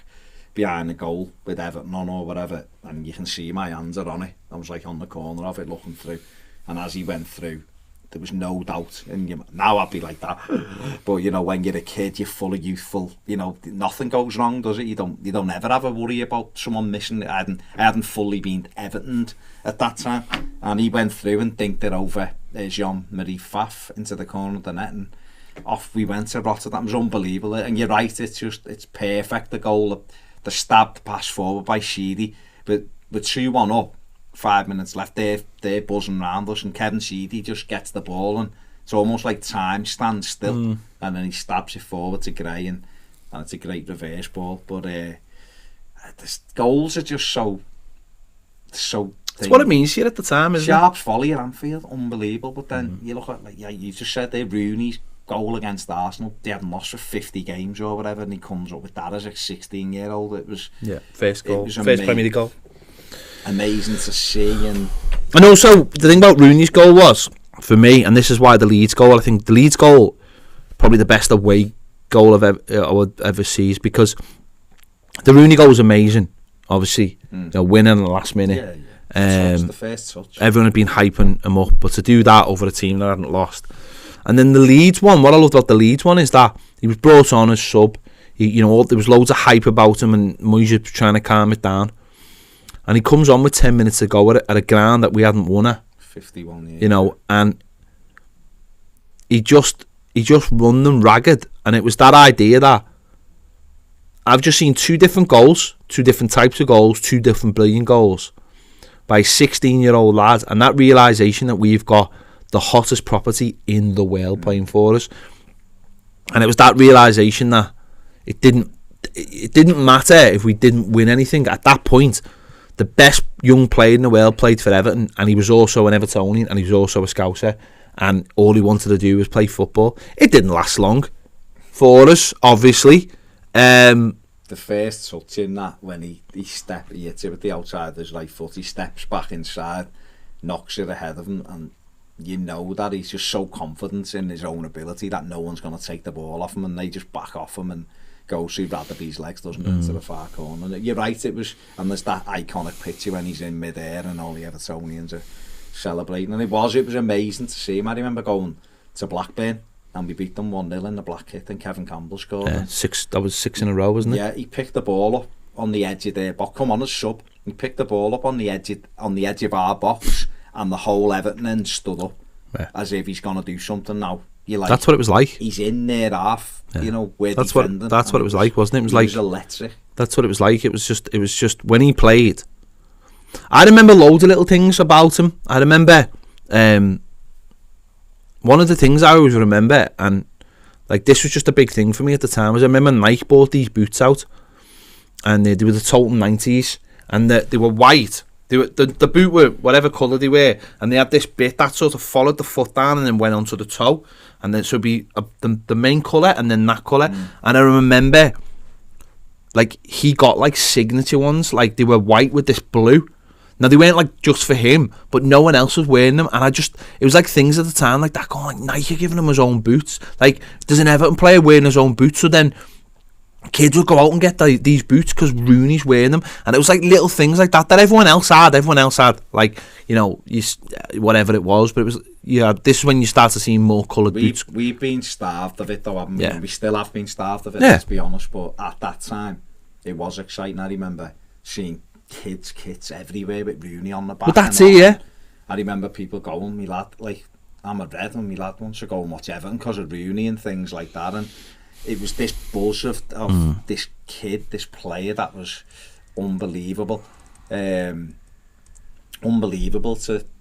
behind the goal with Everton on or whatever, and you can see my hands are on it. I was like on the corner of it looking through, and as he went through, there was no doubt. And now I'd be like that. But you know, when you're a kid, you're full of youthful. You know, nothing goes wrong, does it? You don't ever have a worry about someone missing. I hadn't fully been Everton at that time, and he went through and dinked it over Jean-Marie Pfaff into the corner of the net, and off we went to Rotterdam. It was unbelievable. And you're right, it's perfect. The goal, the stabbed pass forward by Sheedy, but with 2-1 up, 5 minutes left, they're buzzing round us, and Kevin Sheedy just gets the ball, and it's almost like time stands still, and then he stabs it forward to Gray, and it's a great reverse ball. But the goals are just so. It's what it means here at the time, isn't it? Sharp's volley at Anfield, unbelievable. But then you look at, like, you just said there, Rooney's goal against Arsenal. They hadn't lost for 50 games or whatever, and he comes up with that as a 16-year-old. It was first goal, first Premier League goal. Amazing to see. And also the thing about Rooney's goal was, for me, and this is why the Leeds goal, I think the Leeds goal probably the best away goal I would ever see, is because the Rooney goal was amazing. Obviously, winning in the last minute. The first touch. Everyone had been hyping him up, but to do that over a team that hadn't lost. And then the Leeds one, what I loved about the Leeds one is that he was brought on as sub. There was loads of hype about him, and Moyes was trying to calm it down. And he comes on with 10 minutes to go at a ground that we hadn't won at. 51 years. And he just run them ragged. And it was that idea that I've just seen two different goals, two different types of goals, two different brilliant goals by 16-year-old lads, and that realisation that we've got the hottest property in the world playing for us. And it was that realisation that it didn't matter if we didn't win anything. At that point, the best young player in the world played for Everton, and he was also an Evertonian, and he was also a Scouser, and all he wanted to do was play football. It didn't last long for us, obviously. The first touch in that, when he hits it with the outside of his right foot, he steps back inside, knocks it ahead of him, and you know that he's just so confident in his own ability that no one's going to take the ball off him, and they just back off him and go through Radaby's legs, doesn't it, into the far corner. And you're right, it was, and there's that iconic picture when he's in mid-air and all the Evertonians are celebrating, and it was amazing to see him. I remember going to Blackburn, and we beat them 1-0 in the Black Kit, and Kevin Campbell scored. Yeah, that was 6 in a row, wasn't it? Yeah, he picked the ball up on the edge of their box. Come on, as sub. He picked the ball up on the edge of our box, and the whole Everton end stood up, as if he's going to do something now. That's what it was like. He's in there half, we're that's defending. That's what it was like, wasn't it? It was electric. That's what it was like. It was just when he played. I remember loads of little things about him. I remember one of the things I always remember, and like this was just a big thing for me at the time, was I remember Nike bought these boots out, and they were the Total 90s, and they were white. They were, the boot were whatever colour they were, and they had this bit that sort of followed the foot down and then went onto the toe, and then so it'd be the main colour and then that colour. And I remember, like, he got like signature ones, like they were white with this blue. Now they weren't like just for him, but no one else was wearing them, and it was like things at the time like that, going like Nike giving him his own boots. Like, there's an Everton player wearing his own boots, so then kids would go out and get these boots because Rooney's wearing them, and it was like little things like that everyone else had. Like, whatever it was, but it was, this is when you start to see more coloured boots. We've been starved of it though, haven't we? Yeah. We still have been starved of it, let's be honest, but at that time it was exciting. I remember seeing kids' kits everywhere with Rooney on the back. But that's it, yeah. I remember people going, me lad, like, I'm a red, and me lad wants to go and watch Everton because of Rooney and things like that, and it was this buzz of this kid, this player that was unbelievable. Unbelievable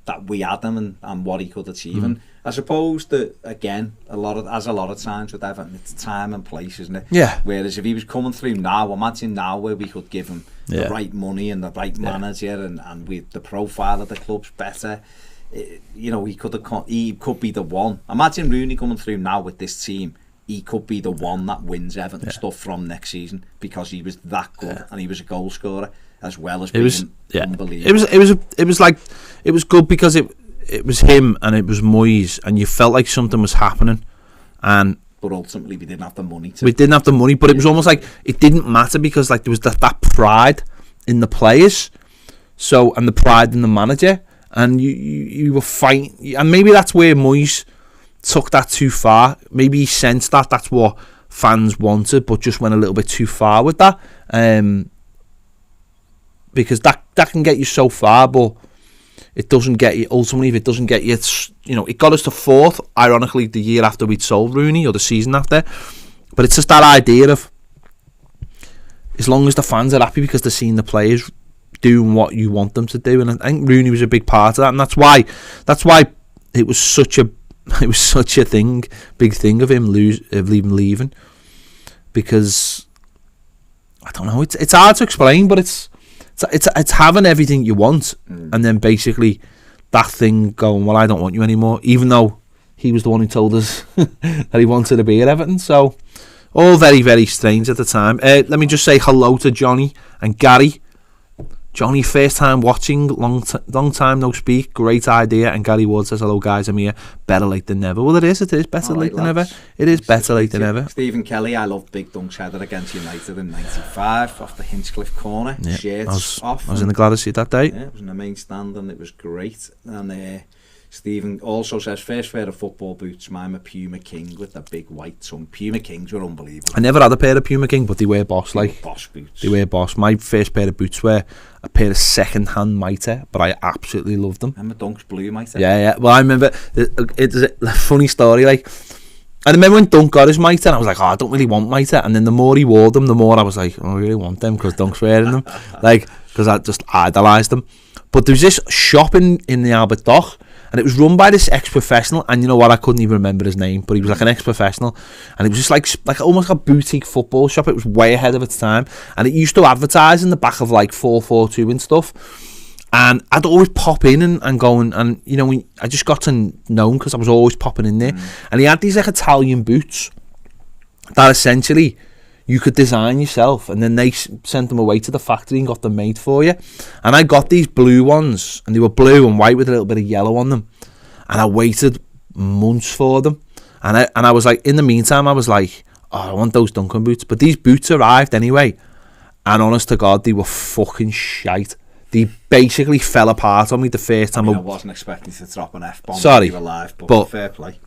that we had him and what he could achieve. And I suppose that, again, a lot of times with Everton, it's time and place, isn't it? Yeah. Whereas if he was coming through now, imagine now where we could give him the right money and the right manager, and with the profile of the club's better. He could be the one. Imagine Rooney coming through now with this team. He could be the one that wins Everton stuff from next season, because he was that good, and he was a goal scorer as well as being unbelievable. It was good because it was him and it was Moyes, and you felt like something was happening, but ultimately we didn't have the money. But it was almost like it didn't matter, because like there was that pride in the players, and the pride in the manager, and you were fighting, and maybe that's where Moyes took that too far. Maybe he sensed that that's what fans wanted, but just went a little bit too far with that, because that can get you so far, but it doesn't get you. Ultimately, if it doesn't get you, it's, it got us to 4th, ironically, the year after we'd sold Rooney, or the season after. But it's just that idea of, as long as the fans are happy because they're seeing the players doing what you want them to do, and I think Rooney was a big part of that, and that's why it was such a big thing of him leaving, because I don't know, it's hard to explain, but it's having everything you want, and then basically that thing going, well, I don't want you anymore, even though he was the one who told us that he wanted to be at Everton. So all very, very strange at the time. Let me just say hello to Johnny and Gary. Johnny, first time watching, long time no speak, great idea. And Gary Wood says, hello guys, I'm here, better late than never. Well, it is better late than ever. It is better late than ever. Stephen Kelly, I loved Big Dunk's header against United in 95 off the Hinchcliffe corner. Yeah, shirts off. I was in the Gladys seat that day. Yeah, it was in the main stand and it was great. And Stephen also says, first pair of football boots, mine were Puma King with the big white tongue. Puma Kings were unbelievable. I never had a pair of Puma King, but they were boss, like. Boss boots. They were boss. My first pair of boots were a pair of second-hand Mitre, but I absolutely loved them. Remember Dunk's blue Mitre? Yeah. Well, I remember, it's a funny story, like, I remember when Dunk got his Mitre, and I was like, I don't really want Mitre, and then the more he wore them, the more I was like, I really want them, because Dunk's wearing them, like, because I just idolised them. But there was this shop in the Albert Dock, and it was run by this ex-professional, and you know what, I couldn't even remember his name, but he was like an ex-professional, and it was just like almost like a boutique football shop. It was way ahead of its time, and it used to advertise in the back of like 442 and stuff, and I'd always pop in and go, and I just got to know him because I was always popping in there, and he had these like Italian boots that essentially you could design yourself, and then they sent them away to the factory and got them made for you. And I got these blue ones, and they were blue and white with a little bit of yellow on them, and I waited months for them, and I was like, in the meantime I was like, I want those Duncan boots. But these boots arrived anyway, and honest to God, they were fucking shite. They basically fell apart on me the first time. I wasn't expecting to drop an F-bomb. Sorry, live, but fair play.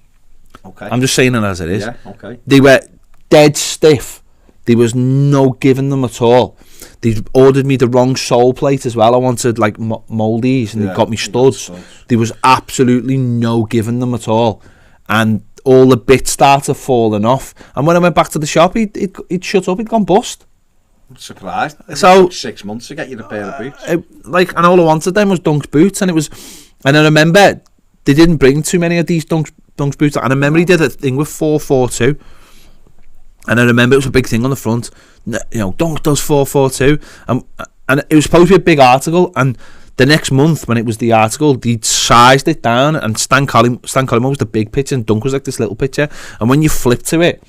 Okay, I'm just saying it as it is. Yeah, okay. They were dead stiff. There was no giving them at all. They ordered me the wrong sole plate as well. I wanted like mouldies, and they got me studs. There was absolutely no giving them at all, and all the bits started falling off. And when I went back to the shop, he'd shut up. He'd gone bust. I'm surprised. So took 6 months to get you a pair of boots. And all I wanted then was Dunk's boots, and I remember they didn't bring too many of these Dunk's boots. And I remember he did a thing with 442. And I remember it was a big thing on the front, Dunk does 442, and it was supposed to be a big article. And the next month, when it was the article, they sized it down, and Stan Collymore was the big picture, and Dunk was like this little picture. And when you flip to it,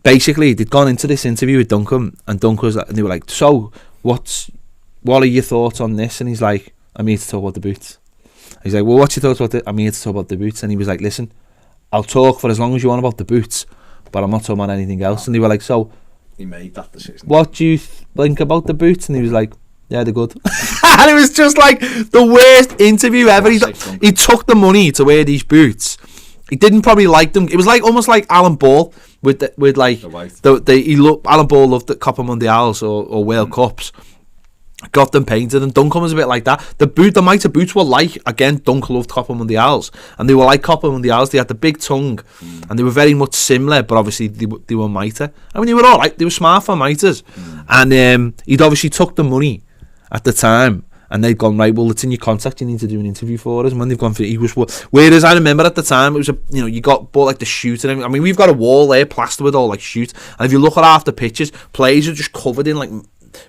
basically they'd gone into this interview with Duncan, and and they were like, "So, what are your thoughts on this?" And he's like, "I'm here to talk about the boots." He's like, "Well, what's your thoughts about it?" "I'm here to talk about the boots." And he was like, "Listen, I'll talk for as long as you want about the boots, but I'm not talking about anything else." And they were like, "So he made that decision. What do you think about the boots?" And he was like, "Yeah, they're good." And it was just like the worst interview ever. He took the money to wear these boots. He didn't probably like them. It was like almost like Alan Ball with Alan Ball loved the Copa Mundials or World Cups. Got them painted, and Duncan was a bit like that. The Mitre boots were like, again, Duncan loved Copa Mundials, and they were like Copa Mundials. They had the big tongue, and they were very much similar, but obviously they were Mitre. I mean, they were all right. They were smart for Mitres, and he'd obviously took the money at the time, and they'd gone, right, well, it's in your contract, you need to do an interview for us. And when they've gone for it, whereas I remember at the time, it was you bought like the shoot and everything. I mean, we've got a wall there plastered with all like shoot, and if you look at half the pictures, players are just covered in like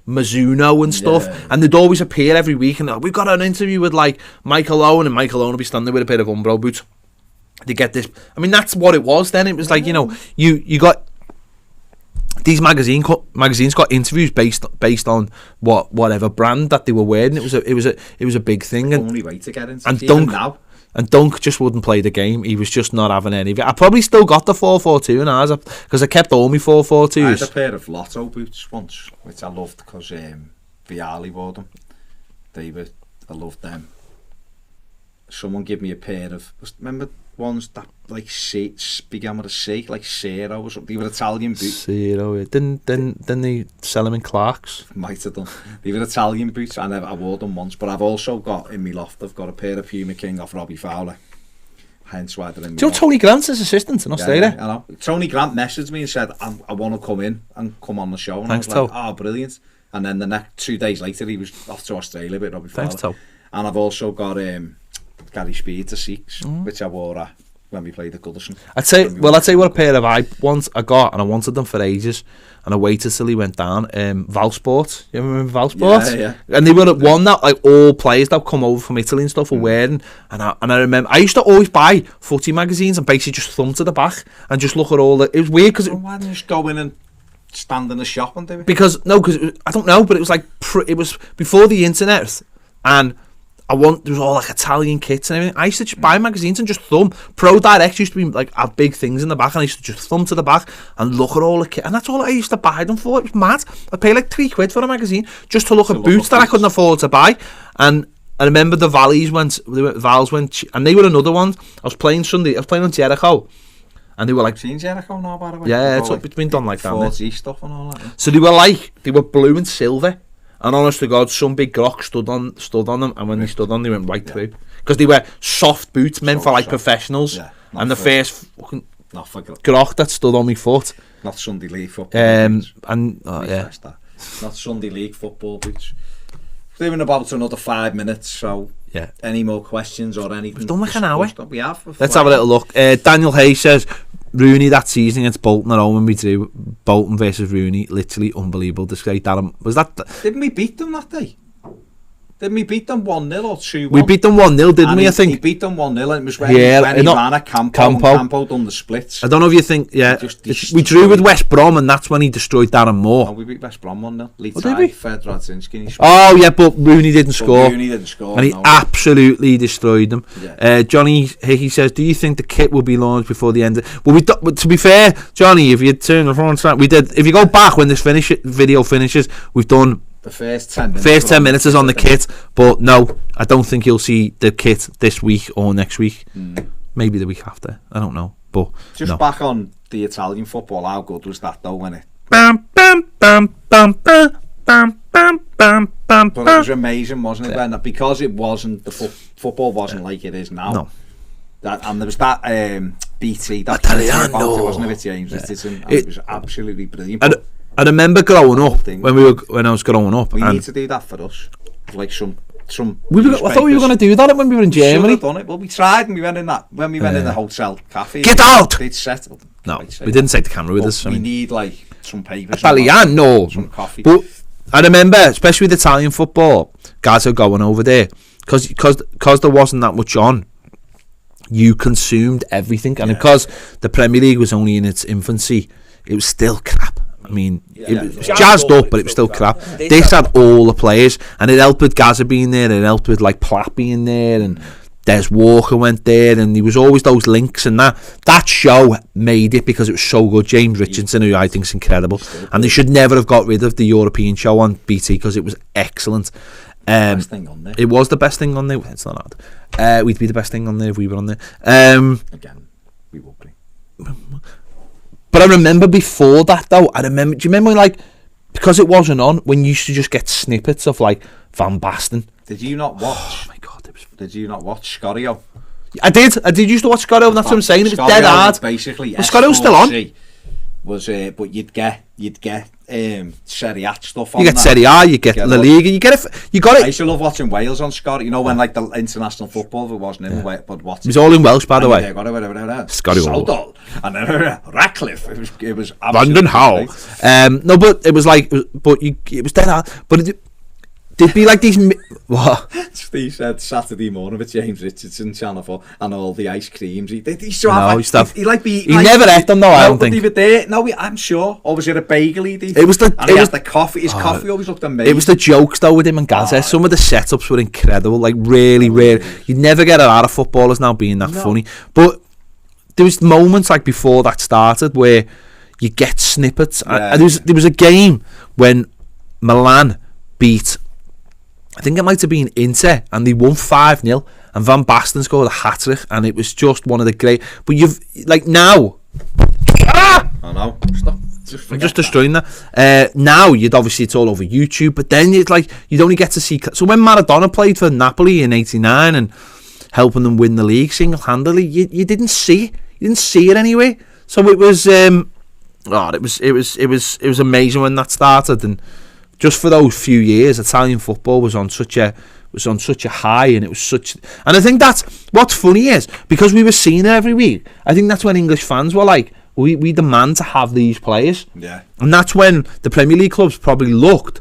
Mizuno and stuff, and they'd always appear every week, and we've got an interview with like Michael Owen, and Michael Owen will be standing there with a pair of Umbro boots. They get this. I mean, that's what it was then. It was like, you got these magazines got interviews based on whatever brand that they were wearing. It was a big thing. The only way to get into and Dunk just wouldn't play the game. He was just not having any of it. I probably still got the 442 in ours because I kept all my 442s. I had a pair of Lotto boots once, which I loved because Vialli wore them. I loved them. someone give me a pair of, remember ones that like began with a C, like Cero or something. They were Italian boots. Cero, yeah. Didn't they sell them in Clark's? Might have done. They were Italian boots, and I wore them once. But I've also got in my loft, I've got a pair of Puma King off Robbie Fowler. Hence why they're in my Do you know loft. Tony Grant's his assistant in Australia? Yeah, I know. Tony Grant messaged me and said, I want to come in and come on the show. And Thanks, I was Toe. like, oh, brilliant. And then the next 2 days later, he was off to Australia with Robbie Fowler. Thanks, Toe. And I've also got Gary Speed to 6, which I wore at when we played at Goodison. I'd say what a pair of I got, and I wanted them for ages, and I waited till he went down. Valsport, you remember Valsport? Yeah. And they were at one that like all players that come over from Italy and stuff were wearing, and I remember I used to always buy footy magazines and basically just thumb to the back and just look at all the. It was weird because Why didn't you just go in and stand in the shop and do it? because I don't know, but it was like it was before the internet, and there was all like Italian kits and everything. I used to just buy magazines and just thumb. Pro Direct used to be like have big things in the back, and I used to just thumb to the back and look at all the kit, and that's all I used to buy them for. It was mad. I'd pay like £3 for a magazine just to look at boots that I couldn't afford to buy. And I remember the Vals went, and they were another one. I was playing on Jericho, and they were like, Seen Jericho now, by the way? yeah, it's been done like that. 4G stuff and all that. Yeah. So they were blue and silver, and honest to God, some big grok stood on them, and when they stood on, they went right through because they were soft boots meant for like soft. professionals. Yeah, and the first fucking Not for grok that stood on my foot. not Sunday League football. And yeah, yeah, not Sunday League football boots. We're doing about another 5 minutes, so yeah. any more questions or anything? We've done like an hour. We have. Let's have a little look. Daniel Hayes says Rooney that season against Bolton at home when we drew Bolton versus Rooney, literally unbelievable. Display. Was that? Didn't we beat them that day? Didn't we beat them 1-0 or 2-1? We beat them 1-0, didn't we? I think. He beat them 1-0, and it was when, Yeah, when he ran at Campo. And Campo done the splits. I don't know if you think. Yeah, Just we drew with West Brom, and that's when he destroyed Darren Moore. Oh, we beat West Brom 1-0. did we? Litai, Fed Radzinski. Oh yeah, but Rooney didn't score. Rooney didn't score. And he absolutely destroyed them. Yeah. Johnny Hickey says, "Do you think the kit will be launched before the end?" Well, to be fair, Johnny, if you turn the front, we did. If you go back when this video finishes, we've done the first 10 minutes. First 10 minutes is on the kit, but no, I don't think you'll see the kit this week or next week. Maybe the week after. I don't know, but just no. back on the Italian football. How good was that though? When it. Bam, bam, bam, bam, bam, bam, bam, bam, bam. But it was amazing, wasn't it? Yeah. When because it wasn't the football wasn't like it is now. No. And there was that BT that Italiano, wasn't it, with James Richardson? It was absolutely brilliant. I remember growing up when I was growing up. We need to do that for us, like some. I thought we were going to do that when we were in Germany. Should have done it. Well, we tried and we went in that when we went in the hotel cafe. Get out! They'd settled. No, we didn't take the camera with us. We need like some papers. Italiano. Some coffee. But I remember, especially with Italian football, guys are going over there because there wasn't that much on. You consumed everything, and because the Premier League was only in its infancy, it was still crap. I mean, it was jazzed up, but it was still crap. This had all the players, and it helped with Gaza being there, it helped with like Platt being there, and Des Walker went there, and there was always those links, and that show made it because it was so good. James Richardson, who I think is incredible, and they should never have got rid of the European show on BT because it was excellent. Best thing on there. It was the best thing on there. It's not hard. We'd be the best thing on there if we were on there. Again, we will be. But I remember before that though. Do you remember when, like, because it wasn't on, when you used to just get snippets of like Van Basten? Did you not watch? Oh my god! Did you not watch Scorio? I did used to watch Scorio. That's what I'm saying. It was dead hard. Basically, was Scorio still on? But you'd get Serie A stuff on. You get Serie A, you get La Liga, you got it. I used to love watching Wales on Scorio. You know when like the international football, it wasn't in but watching. It was all in Welsh, by the way. Scorio and then Ratcliffe. It was London How. No, but it was like, it was dead hard. But there'd be like these. What? Steve said Saturday morning with James Richardson, Channel 4, and all the ice creams. He never ate them though. I don't think. I'm sure. Or was it a bagel? It was the coffee. His coffee always looked amazing. It was the jokes though with him and Gaza. Some of the setups were incredible. Like really. You'd never get a lot of footballers now being that funny. But there was moments like before that started where you get snippets. There was a game when Milan beat, I think it might have been Inter, and they won 5-0, and Van Basten scored a hat-trick, and it was just one of the great... But you've, like, now... I know. Stop. I'm just destroying that. Now, it's all over YouTube, but then you'd only get to see... So when Maradona played for Napoli in '89 and helping them win the league single-handedly, you didn't see it. You didn't see it anyway. So it was... it was amazing when that started, and just for those few years, Italian football was on such a high, and it was such. And I think that's what's funny is because we were seeing it every week. I think that's when English fans were like, we demand to have these players. Yeah. And that's when the Premier League clubs probably looked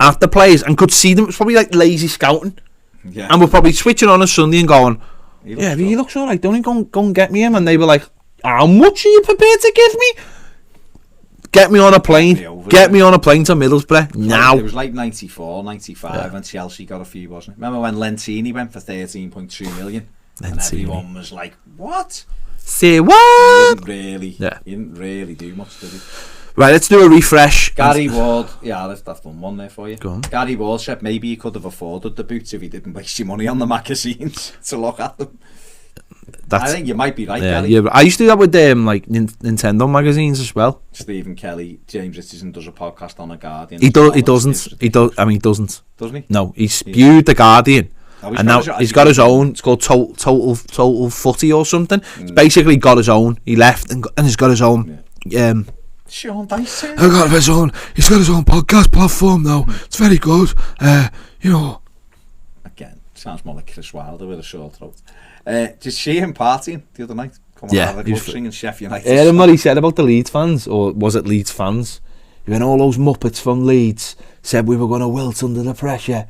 at the players and could see them. It was probably like lazy scouting. Yeah. And we're probably switching on a Sunday and going, he looks all right. Don't he go and get me him? And they were like, how much are you prepared to give me? Get me on a plane. Get me on a plane to Middlesbrough now. It was like 94, 95 when Chelsea got a few, wasn't it? Remember when Lentini went for 13.2 million? And everyone was like, what? Say what? He didn't really do much, did he? Right, let's do a refresh. Gary Ward, that's done one there for you. Go on. Gary Ward said maybe he could have afforded the boots if he didn't waste your money on the magazines to look at them. I think you might be right, Gary. Yeah, I used to do that with Nintendo magazines as well. Stephen Kelly, James Richardson does a podcast on The Guardian. He doesn't. He doesn't. Doesn't he? No, he spewed The Guardian. And now he's got his own. It's called Total Footy or something. It's basically got his own. He left and he's got his own. Sean Dyson. He's got his own podcast platform now. It's very good. Again, sounds more like Chris Wilder with a short throat. Did you see him partying the other night? Coming out of the club singing Sheffield United. I heard what he said about the Leeds fans, or was it Leeds fans? He went, all those muppets from Leeds said we were going to wilt under the pressure.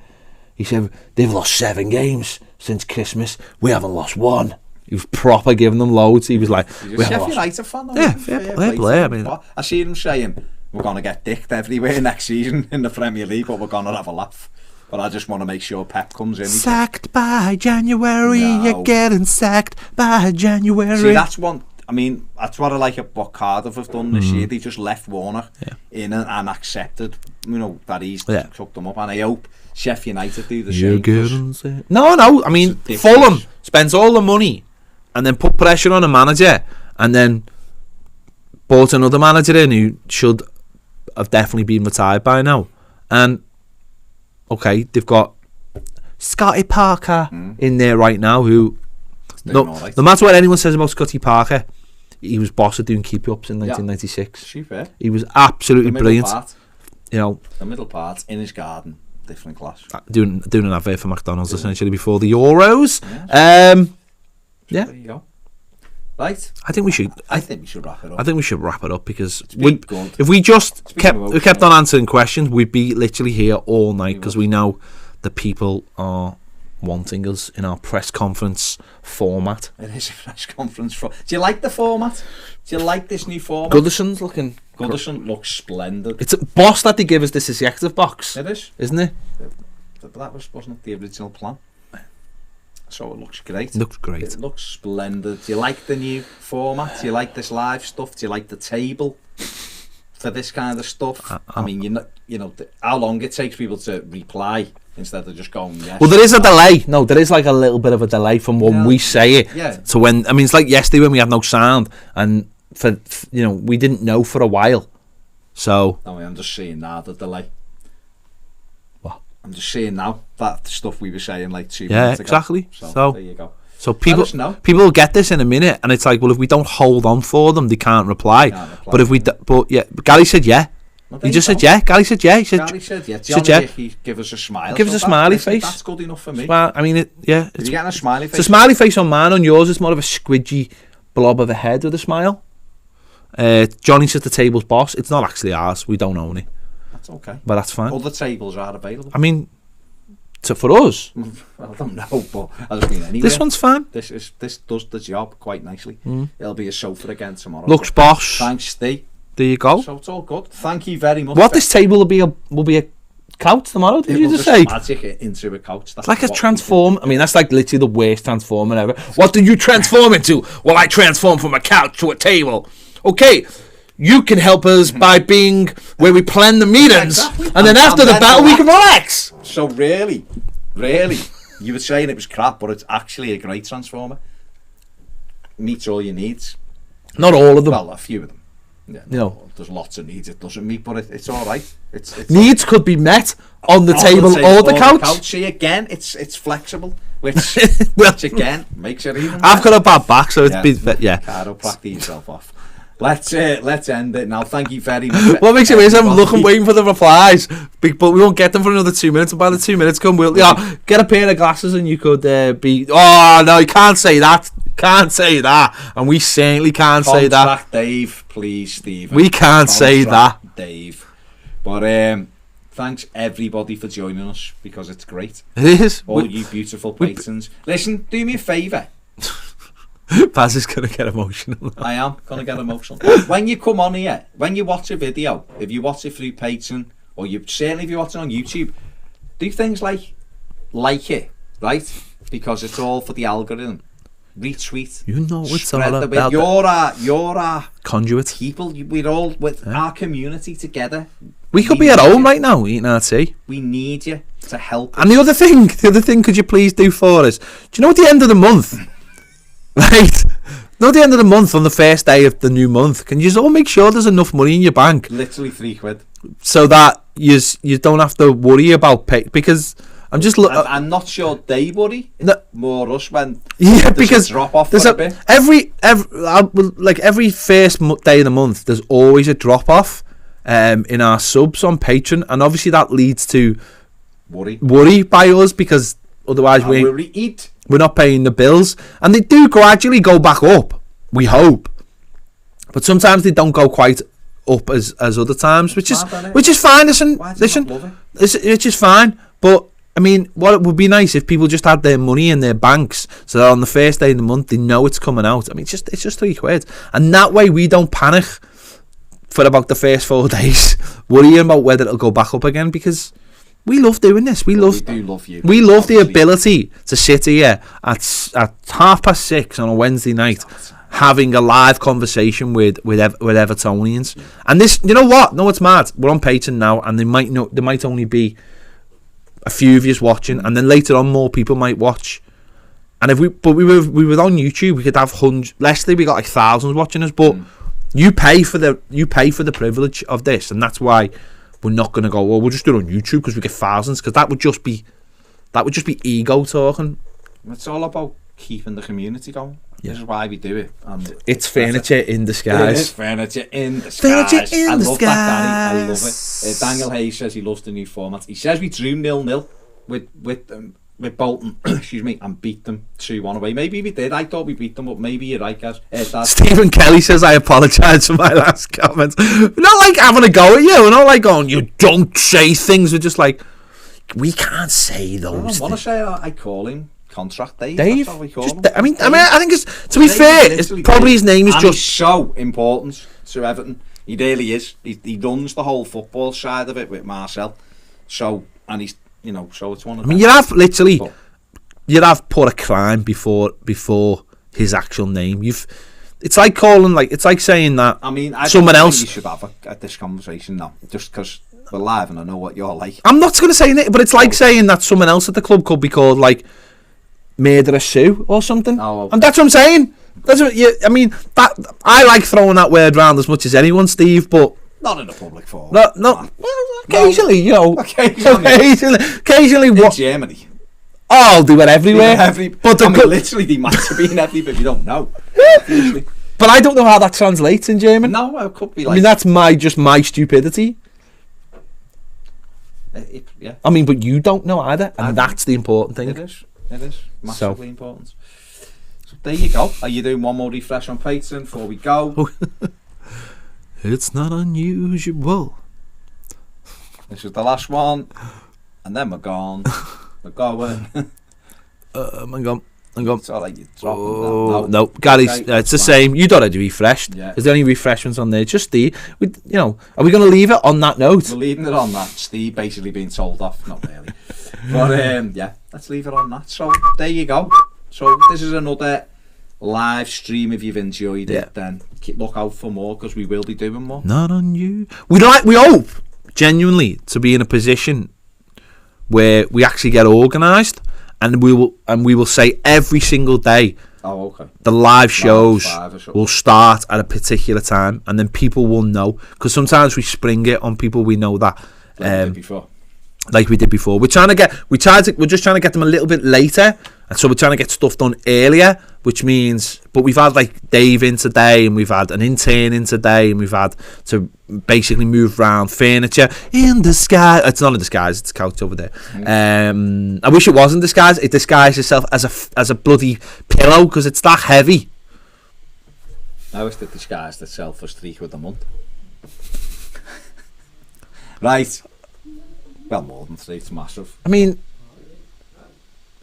He said, they've lost 7 games since Christmas. We haven't lost 1. He was proper giving them loads. He was like, He's a Sheffield United fan. Yeah, fair play. I mean, I see him saying, we're going to get dicked everywhere next season in the Premier League, but we're going to have a laugh. But I just want to make sure Pep comes in. Sacked by January. No. You're getting sacked by January. See, that's one. I mean, that's what I like at what Cardiff have done this year. They just left Warner in and accepted, that he's took them up. And I hope Sheffield United do the same. No. I mean, Fulham spends all the money and then put pressure on a manager and then bought another manager in who should have definitely been retired by now. And okay, they've got Scotty Parker in there right now who no matter what anyone says about Scotty Parker, he was boss at doing keep-ups in 1996. He was absolutely brilliant. The middle part in his garden, different class. Doing an advert for McDonald's essentially before the Euros. There you go. Right. I think we should wrap it up. I think we should wrap it up because if we just kept on answering questions, we'd be literally here all night because we know the people are wanting us in our press conference format. It is a press conference. Do you like the format? Do you like this new format? Goodison looks splendid. It's a boss that they give us this executive box. It is, isn't it? That wasn't the original plan. So it looks great. It looks splendid. Do you like the new format? Do you like this live stuff? Do you like the table for this kind of stuff? I mean, how long it takes people to reply instead of just going yes. Well, there is a delay. No, there is like a little bit of a delay from when we say it to when. I mean, it's like yesterday when we had no sound and we didn't know for a while. So. No, I'm just seeing now the delay. I'm just seeing now that stuff we were saying like 2 minutes ago. Exactly. So there you go. So people will get this in a minute, and it's like, well, if we don't hold on for them, they can't reply. But if we, Gary said he just said Gary said Gary said yeah. He give us a smile. Give us a smiley face. That's good enough for me. Well, I mean, it's getting a smiley face. It's a smiley face on mine. On yours, it's more of a squidgy blob of a head with a smile. Johnny's at the table's boss. It's not actually ours. We don't own it. That's okay. But that's fine. Other tables are available. I mean, for us. I don't know, but I just mean anyway. This one's fine. This does the job quite nicely. It'll be a sofa again tomorrow. Looks boss. Thanks, Steve. There you go. So it's all good. Thank you very much. This table will be a couch tomorrow. Did you just say? Magic it into a couch. That's like a transform. I mean, that's like literally the worst transformer ever. What did you transform into? Well, I transformed from a couch to a table. Okay. You can help us by being where we plan the meetings, and then after the battle we can relax. So really, You were saying it was crap, but it's actually a great transformer. Meets all your needs. Not all of them. Well, a few of them. Yeah, No. there's lots of needs it doesn't meet, but it's all right. It's Needs could be met on the table or the couch. See, again, it's flexible, which Well, which again makes it even. I've got a bad back, so it's Yeah. been yeah. Chiropractic yourself off. Let's end it now. Thank you very much. What makes it weird is I'm everybody. waiting for the replies, but we won't get them for another 2 minutes. And by the 2 minutes come, we'll get a pair of glasses, and you could be. Oh no, you can't say that. Can't say that, and we certainly can't say that. Contract Dave, please, Stephen. We can't say that, Dave. But thanks everybody for joining us because it's great. It is. All you beautiful patrons. Listen, do me a favour. Baz is gonna get emotional. I am gonna get emotional. When you come on here, when you watch a video, if you watch it through Patreon, or certainly if you watch it on YouTube, do things like it, right? Because it's all for the algorithm. Retweet. You know it's Spread all the about word. You're our conduit. people. We're all with our community together. We could be at home right now eating our tea. We need you to help. And the other thing, could you please do for us? Do you know at the end of the month, right? Not the end of the month on the first day of the new month. Can you just all make sure there's enough money in your bank Literally £3, so that you don't have to worry about pay, because I'm just I'm not sure they worry. No. More us when yeah, there's because a drop off there's for a bit. every first day of the month there's always a drop off in our subs on Patreon, and obviously that leads to worry by us, because otherwise we're not paying the bills, and they do gradually go back up, we hope, but sometimes they don't go quite up as other times, which is fine. Listen, which is fine, but I mean, what it would be nice if people just had their money in their banks, so that on the first day of the month they know it's coming out. I mean, it's just £3, and that way we don't panic for about the first 4 days, worrying about whether it'll go back up again, because we love doing this. We do love you. We love the ability to sit here at 6:30 on a Wednesday night, having a live conversation with Evertonians. And this, you know what? No, it's mad. We're on Patreon now, and there might only be a few of you watching, and then later on more people might watch. And if we were on YouTube, we could have hundreds. Leslie, we got like thousands watching us, but you pay for the privilege of this, and that's why we're not going to go, well, we'll just do it on YouTube because we get thousands, because that would just be ego talking. It's all about keeping the community going. Yeah. This is why we do it. It's furniture in disguise. It is furniture in disguise. I love that, Danny. I love it. Daniel Hayes says he loves the new format. He says we drew 0-0 with Bolton, excuse me, and beat them 2-1 away. Maybe we did. I thought we beat them, but maybe you're right, guys. Stephen Kelly says I apologise for my last comment. We're not like having a go at you. We're not like going, you don't say things. We're just like, we can't say those. I want to say I call him Contract Dave. Dave? That's how we call him. I mean, I think it's, to be fair, it's probably his name is and just he's so important to Everton. He really is. He runs the whole football side of it with Marcel. So, and he's, so it's one of them. I mean, you'd have put a crime before his actual name. It's like calling, it's like saying that. I mean, I someone don't else. think you should have this conversation now, just because we're live and I know what you're like. I'm not going to say it, but it's like saying that someone else at the club could be called Murderer Sue or something. Oh, okay. And that's what I'm saying. That's what I mean. That I like throwing that word around as much as anyone, Steve, but not in a public forum. No. Well, occasionally, Occasionally, what? In Germany. Oh, I'll do it everywhere. But literally, they might have been everywhere. You don't know. But I don't know how that translates in German. No, it could be I mean, that's my stupidity. Yeah. I mean, but you don't know either, and that's the important thing. It is massively important. So there you go. Are you doing one more refresh on Patreon before we go? It's not unusual. This is the last one, and then we're gone. We're going. I'm gone. It's all right, you're dropping no, Gary, it's the same. You'd already refreshed. Yeah. There's the only refreshments on there. Just Steve. Are we going to leave it on that note? We're leaving it on that. Steve basically being told off. Not really. But yeah, let's leave it on that. So there you go. So this is another live stream. If you've enjoyed it, then look out for more, because we will be doing more. Not on you. We hope genuinely to be in a position where we actually get organised and we will say every single day. Oh, okay. The live shows 5 or something. will start at a particular time, and then people will know, because sometimes we spring it on people we know that. Like we did before. We're just trying to get them a little bit later, and so we're trying to get stuff done earlier, which means, but we've had like Dave in today, and we've had an intern in today, and we've had to basically move around furniture in disguise. It's not in disguise, it's a couch over there. I wish it was in disguise. It disguised itself as a bloody pillow, because it's that heavy. I wish it disguised itself as £3 a month. Right. Well, more than 3, it's massive. I mean,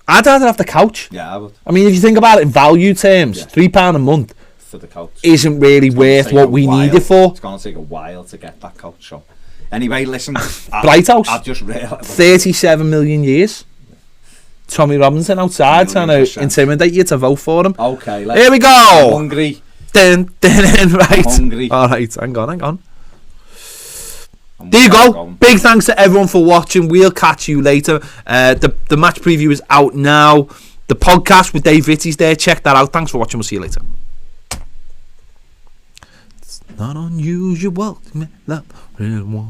I'd rather have the couch. Yeah, I would. I mean, if you think about it in value terms, Yeah. £3 a month For the couch. isn't really worth what we need it for. It's going to take a while to get that couch. So, anyway, listen. Bright House. I've just realised. 37 million years. Tommy Robinson outside trying to intimidate you to vote for him. Okay, Here we go. I'm hungry. Right. Hungry. All right, hang on. There you go. Big thanks to everyone for watching. We'll catch you later. The match preview is out now. The podcast with Dave Ritty's there. Check that out. Thanks for watching. We'll see you later. It's not unusual.